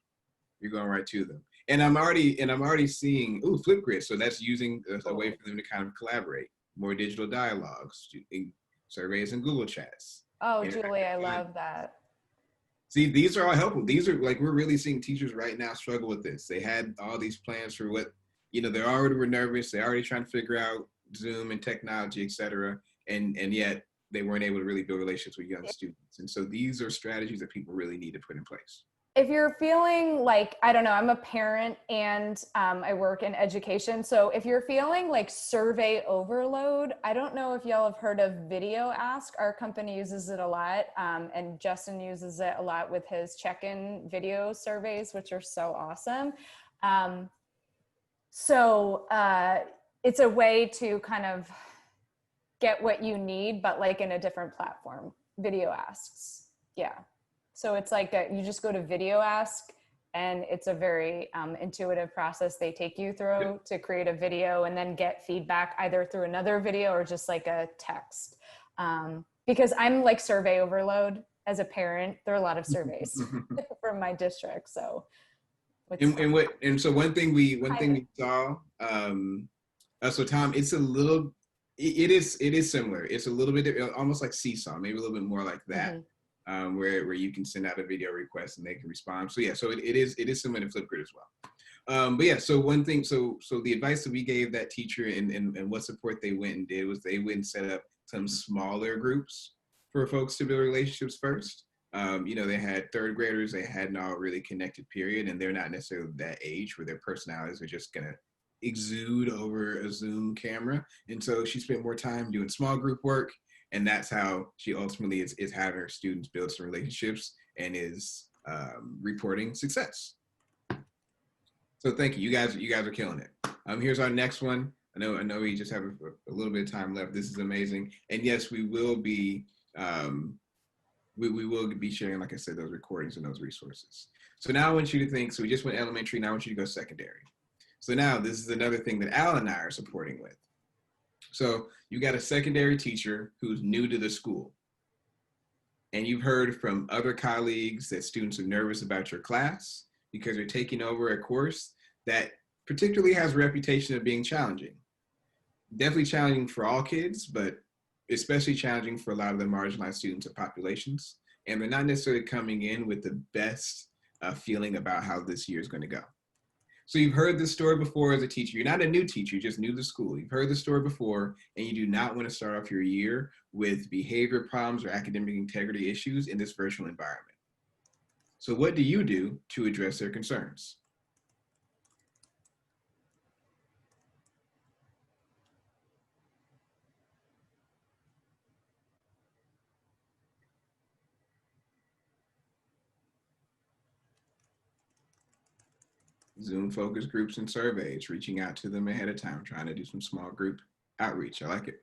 You're going right to them. And I'm already seeing Flipgrid. So that's using a way for them to kind of collaborate. More digital dialogues, surveys and Google Chats. Oh, Julie, I love that. See, these are all helpful. These are like, we're really seeing teachers right now struggle with this. They had all these plans for what, they already were nervous. They're already trying to figure out Zoom and technology, et cetera. And yet they weren't able to really build relationships with young students. And so these are strategies that people really need to put in place. If you're feeling like, I don't know, I'm a parent and I work in education. So if you're feeling like survey overload, I don't know if y'all have heard of Video Ask. Our company uses it a lot. And Justin uses it a lot with his check-in video surveys, which are so awesome. It's a way to kind of get what you need, but like in a different platform. Video Asks, yeah. So it's like you just go to Video Ask, and it's a very intuitive process they take you through to create a video and then get feedback either through another video or just like a text. Because I'm like survey overload as a parent. There are a lot of surveys from my district. So one thing we saw, so Tom, it is similar. It's a little bit almost like Seesaw, maybe a little bit more like that. Mm-hmm. Where you can send out a video request and they can respond. So yeah, so it is similar to Flipgrid as well. But yeah, so one thing, so the advice that we gave that teacher and what support they went and did was they went and set up some smaller groups for folks to build relationships first. They had third graders, they hadn't all really connected, period, and they're not necessarily that age where their personalities are just gonna exude over a Zoom camera. And so she spent more time doing small group work. And that's how she ultimately is having her students build some relationships and is reporting success. So thank you. You guys are killing it. Here's our next one. I know we just have a little bit of time left. This is amazing. And yes, we will be we will be sharing, like I said, those recordings and those resources. So now I want you to think, so we just went elementary, now I want you to go secondary. So now this is another thing that Al and I are supporting with. So you got a secondary teacher who's new to the school. And you've heard from other colleagues that students are nervous about your class because you're taking over a course that particularly has a reputation of being challenging. Definitely challenging for all kids, but especially challenging for a lot of the marginalized students or populations. And they're not necessarily coming in with the best feeling about how this year is going to go. So you've heard this story before as a teacher. You're not a new teacher, you're just new to school. You've heard the story before, and you do not want to start off your year with behavior problems or academic integrity issues in this virtual environment. So what do you do to address their concerns? Zoom focus groups and surveys, reaching out to them ahead of time, trying to do some small group outreach. I like it.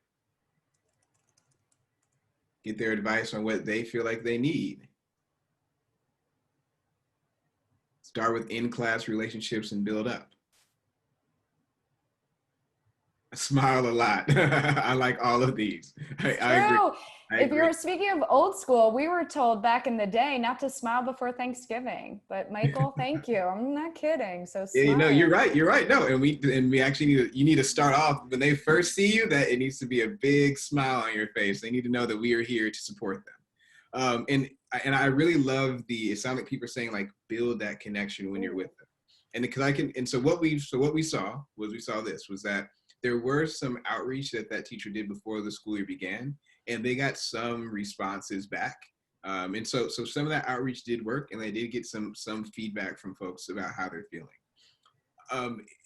Get their advice on what they feel like they need. Start with in-class relationships and build up. I smile a lot. I like all of these. I agree. If you're speaking of old school, we were told back in the day not to smile before Thanksgiving. But Michael, thank you. I'm not kidding. So smile. Yeah, no, you're right. You're right. No, and we actually you need to start off when they first see you. That it needs to be a big smile on your face. They need to know that we are here to support them. And I really love it sounds like people are saying like build that connection when you're with them. And because so what we saw was that there were some outreach that teacher did before the school year began, and they got some responses back. And so some of that outreach did work, and they did get some feedback from folks about how they're feeling.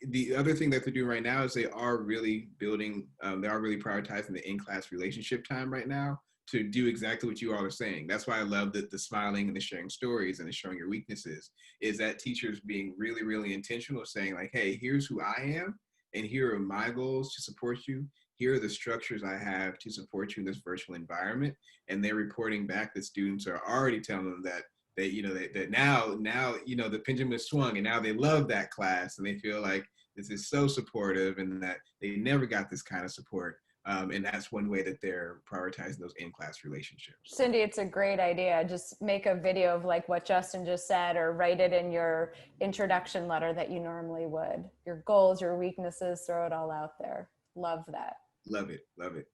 The other thing that they're doing right now is they are really prioritizing the in-class relationship time right now to do exactly what you all are saying. That's why I love the smiling and the sharing stories and the showing your weaknesses, is that teachers being really, really intentional, saying like, hey, here's who I am, and here are my goals to support you. Here are the structures I have to support you in this virtual environment. And they're reporting back that students are already telling them that they, that now, the pendulum is swung, and now they love that class, and they feel like this is so supportive, and that they never got this kind of support. And that's one way that they're prioritizing those in-class relationships. Cindy, it's a great idea. Just make a video of like what Justin just said, or write it in your introduction letter that you normally would. Your goals, your weaknesses, throw it all out there. Love that. Love it, love it,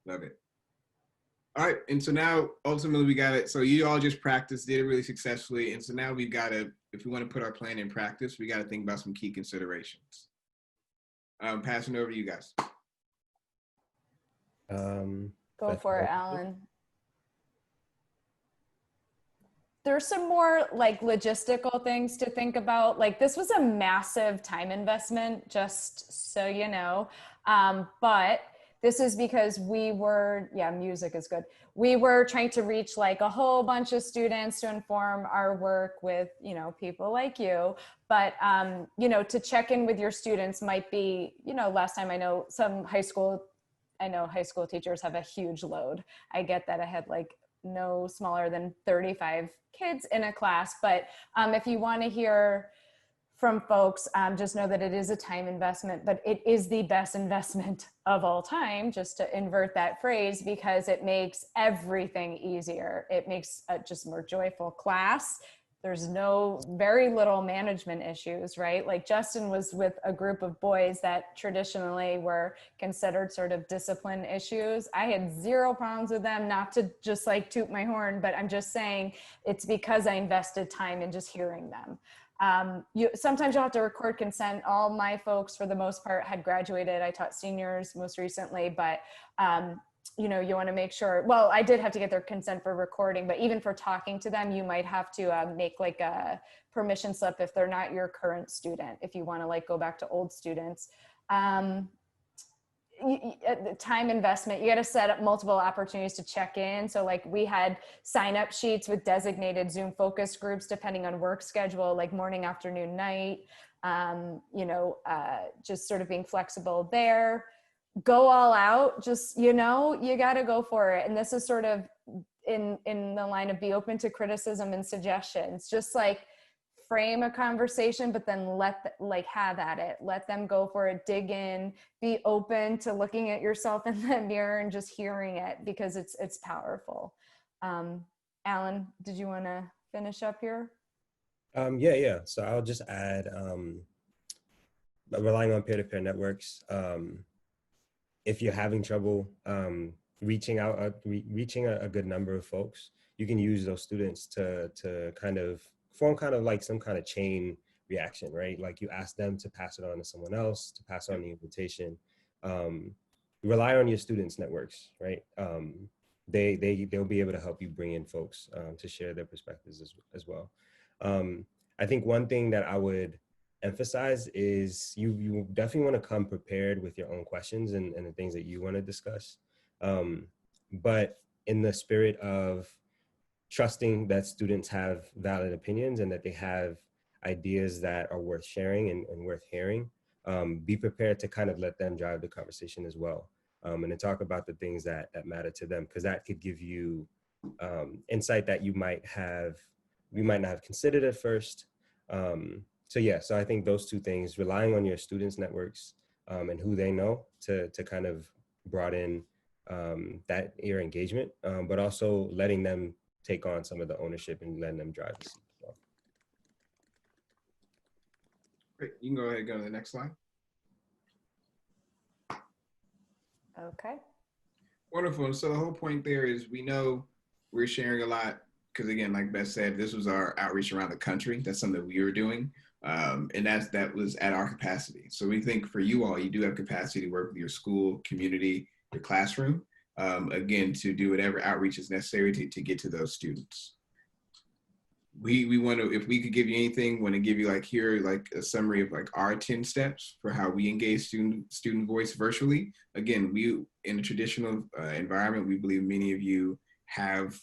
love it. All right, and so now ultimately we got it. So you all just practiced, did it really successfully. And so now we've got to, if we want to put our plan in practice, we got to think about some key considerations. Passing over to you guys. Go for it, Alan. There's some more like logistical things to think about. Like this was a massive time investment, just so you know. But this is because we were, music is good. We were trying to reach like a whole bunch of students to inform our work with, people like you. But, to check in with your students might be, last time I know high school teachers have a huge load. I get that. I had like no smaller than 35 kids in a class. But if you want to hear from folks, just know that it is a time investment, but it is the best investment of all time, just to invert that phrase, because it makes everything easier. It makes a just more joyful class. There's very little management issues, right? Like Justin was with a group of boys that traditionally were considered sort of discipline issues. I had zero problems with them, not to just like toot my horn, but I'm just saying it's because I invested time in just hearing them. Sometimes you'll have to record consent. All my folks, for the most part, had graduated. I taught seniors most recently, but you want to make sure, well, I did have to get their consent for recording, but even for talking to them, you might have to make like a permission slip if they're not your current student, if you want to like go back to old students. Time investment, you got to set up multiple opportunities to check in. So like we had sign up sheets with designated Zoom focus groups, depending on work schedule, like morning, afternoon, night, just sort of being flexible there. Go all out, just, you got to go for it. And this is sort of in the line of be open to criticism and suggestions, just like frame a conversation, but then have at it, let them go for it, dig in, be open to looking at yourself in the mirror and just hearing it, because it's powerful. Alan, did you want to finish up here? Yeah. So I'll just add, relying on peer-to-peer networks. If you're having trouble reaching a good number of folks, you can use those students to kind of form kind of like some kind of chain reaction, right? Like you ask them to pass it on to someone else, to pass on the invitation. Rely on your students' networks, right? They'll be able to help you bring in folks to share their perspectives as well. I think one thing that I would emphasize is you definitely want to come prepared with your own questions and the things that you want to discuss. But in the spirit of trusting that students have valid opinions and that they have ideas that are worth sharing and worth hearing, be prepared to kind of let them drive the conversation as well. And to talk about the things that matter to them, because that could give you insight that you might not have considered at first. So I think those two things, relying on your students' networks and who they know to kind of broaden your engagement, but also letting them take on some of the ownership and letting them drive the seat as well. Great, you can go ahead and go to the next slide. Okay. Wonderful. And so the whole point there is we know we're sharing a lot because, again, like Beth said, this was our outreach around the country. That's something we were doing. And that was at our capacity. So we think for you all, you do have capacity to work with your school, community, your classroom, again, to do whatever outreach is necessary to get to those students. we want to, if we could give you anything, want to give you like here, like a summary of like our 10 steps for how we engage student voice virtually. Again, we, in a traditional environment, we believe many of you have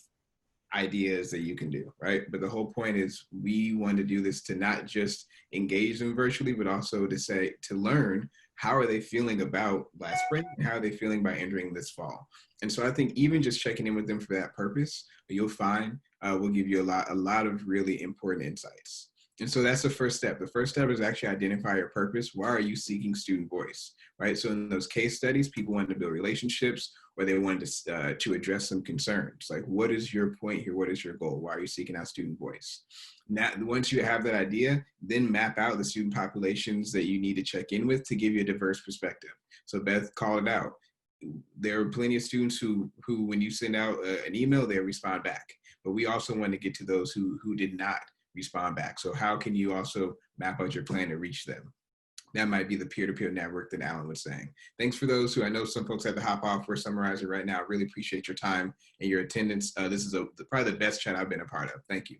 ideas that you can do, right? But the whole point is we want to do this to not just engage them virtually, but also to learn how are they feeling about last spring and how are they feeling by entering this fall. And so I think even just checking in with them for that purpose, you'll find will give you a lot of really important insights. And so that's the first step. The first step is actually identify your purpose. Why are you seeking student voice, right? So in those case studies, people wanted to build relationships, or they wanted to address some concerns. Like, what is your point here? What is your goal? Why are you seeking out student voice? Now, once you have that idea, then map out the student populations that you need to check in with to give you a diverse perspective. So Beth called it out. There are plenty of students who when you send out an email, they respond back. But we also want to get to those who did not respond back. So how can you also map out your plan to reach them? That might be the peer-to-peer network that Alan was saying. Thanks for those who, I know some folks had to hop off. We're summarizing right now. Really appreciate your time and your attendance. This is probably the best chat I've been a part of. Thank you.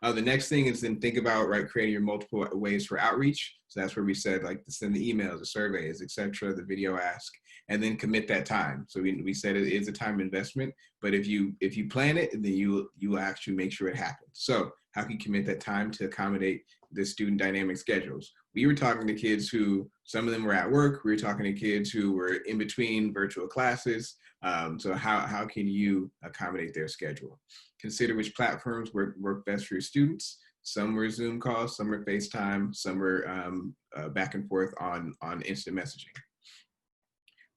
The next thing is then think about, right, creating your multiple ways for outreach. So that's where we said, like, to send the emails, the surveys, et cetera, the video ask, and then commit that time. So we said it is a time investment, but if you plan it, then you will actually make sure it happens. So how can you commit that time to accommodate the student dynamic schedules? We were talking to kids who, some of them were at work. We were talking to kids who were in between virtual classes. So how can you accommodate their schedule? Consider which platforms work best for your students. Some were Zoom calls, some were FaceTime, some were back and forth on instant messaging.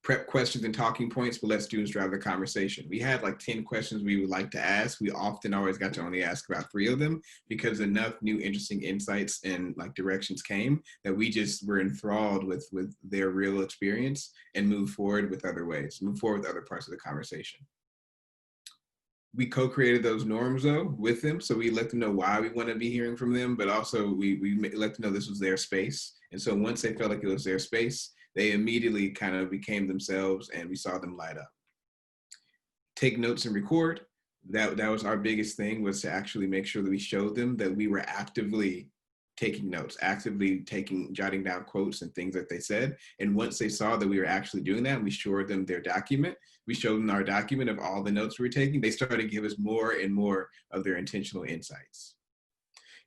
Prep questions and talking points, but let students drive the conversation. We had like 10 questions we would like to ask. We often always got to only ask about 3 of them because enough new interesting insights and like directions came that we just were enthralled with their real experience and move forward with other ways, move forward with other parts of the conversation. We co-created those norms though with them. So we let them know why we want to be hearing from them, but also we let them know this was their space. And so once they felt like it was their space, they immediately kind of became themselves and we saw them light up. Take notes and record. That was our biggest thing, was to actually make sure that we showed them that we were actively taking notes, actively jotting down quotes and things that they said. And once they saw that we were actually doing that, we showed them their document. We showed them our document of all the notes we were taking. They started to give us more and more of their intentional insights.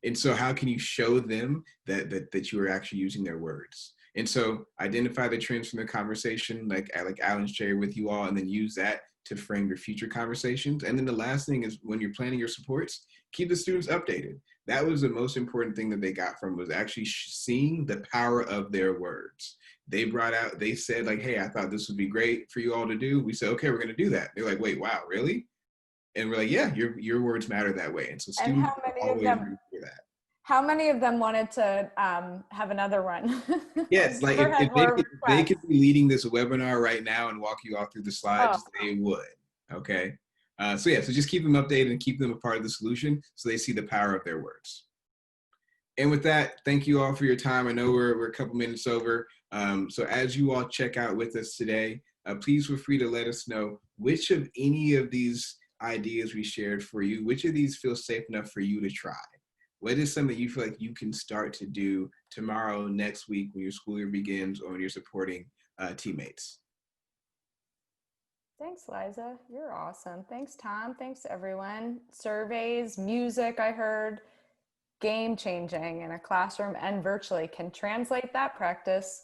And so how can you show them that you are actually using their words? And so identify the trends from the conversation, like Alan shared with you all, and then use that to frame your future conversations. And then the last thing is, when you're planning your supports, keep the students updated. That was the most important thing that they got from, was actually seeing the power of their words. They said like, hey, I thought this would be great for you all to do. We said, okay, we're going to do that. They're like, wait, wow, really? And we're like, yeah, your words matter that way. And so students always hear that. How many of them wanted to have another run? Yes, like if they could be leading this webinar right now and walk you all through the slides, they would, okay? So just keep them updated and keep them a part of the solution so they see the power of their words. And with that, thank you all for your time. I know we're a couple minutes over. So as you all check out with us today, please feel free to let us know which of any of these ideas we shared for you, which of these feel safe enough for you to try. What is something you feel like you can start to do tomorrow, next week, when your school year begins, or when you're supporting teammates? Thanks, Liza. You're awesome. Thanks, Tom. Thanks, everyone. Surveys, music, I heard, game changing in a classroom and virtually. Can translate that practice.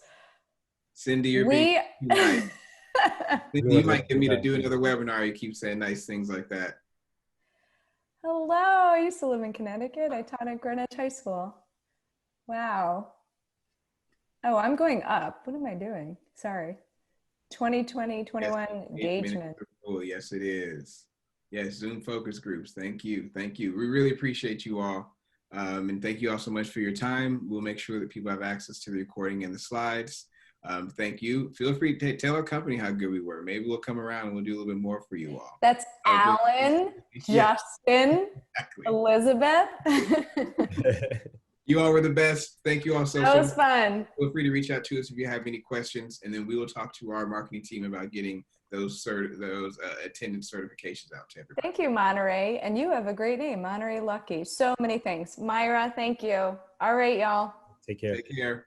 Cindy, you're being nice. Cindy, you might get me to do another webinar. You keep saying nice things like that. Hello, I used to live in Connecticut. I taught at Greenwich High School. Wow. Oh, I'm going up. What am I doing? Sorry. 2020, 21 engagement. Oh, yes, it is. Yes, Zoom focus groups. Thank you. Thank you. We really appreciate you all. And thank you all so much for your time. We'll make sure that people have access to the recording and the slides. Thank you. Feel free to tell our company how good we were. Maybe we'll come around and we'll do a little bit more for you all. That's Alan, Justin, exactly. Elizabeth. You all were the best. Thank you all so much. That was fun. Feel free to reach out to us if you have any questions, and then we will talk to our marketing team about getting those attendance certifications out to everybody. Thank you, Monterey. And you have a great name, Monterey Lucky. So many things. Myra, thank you. All right, y'all. Take care. Take care.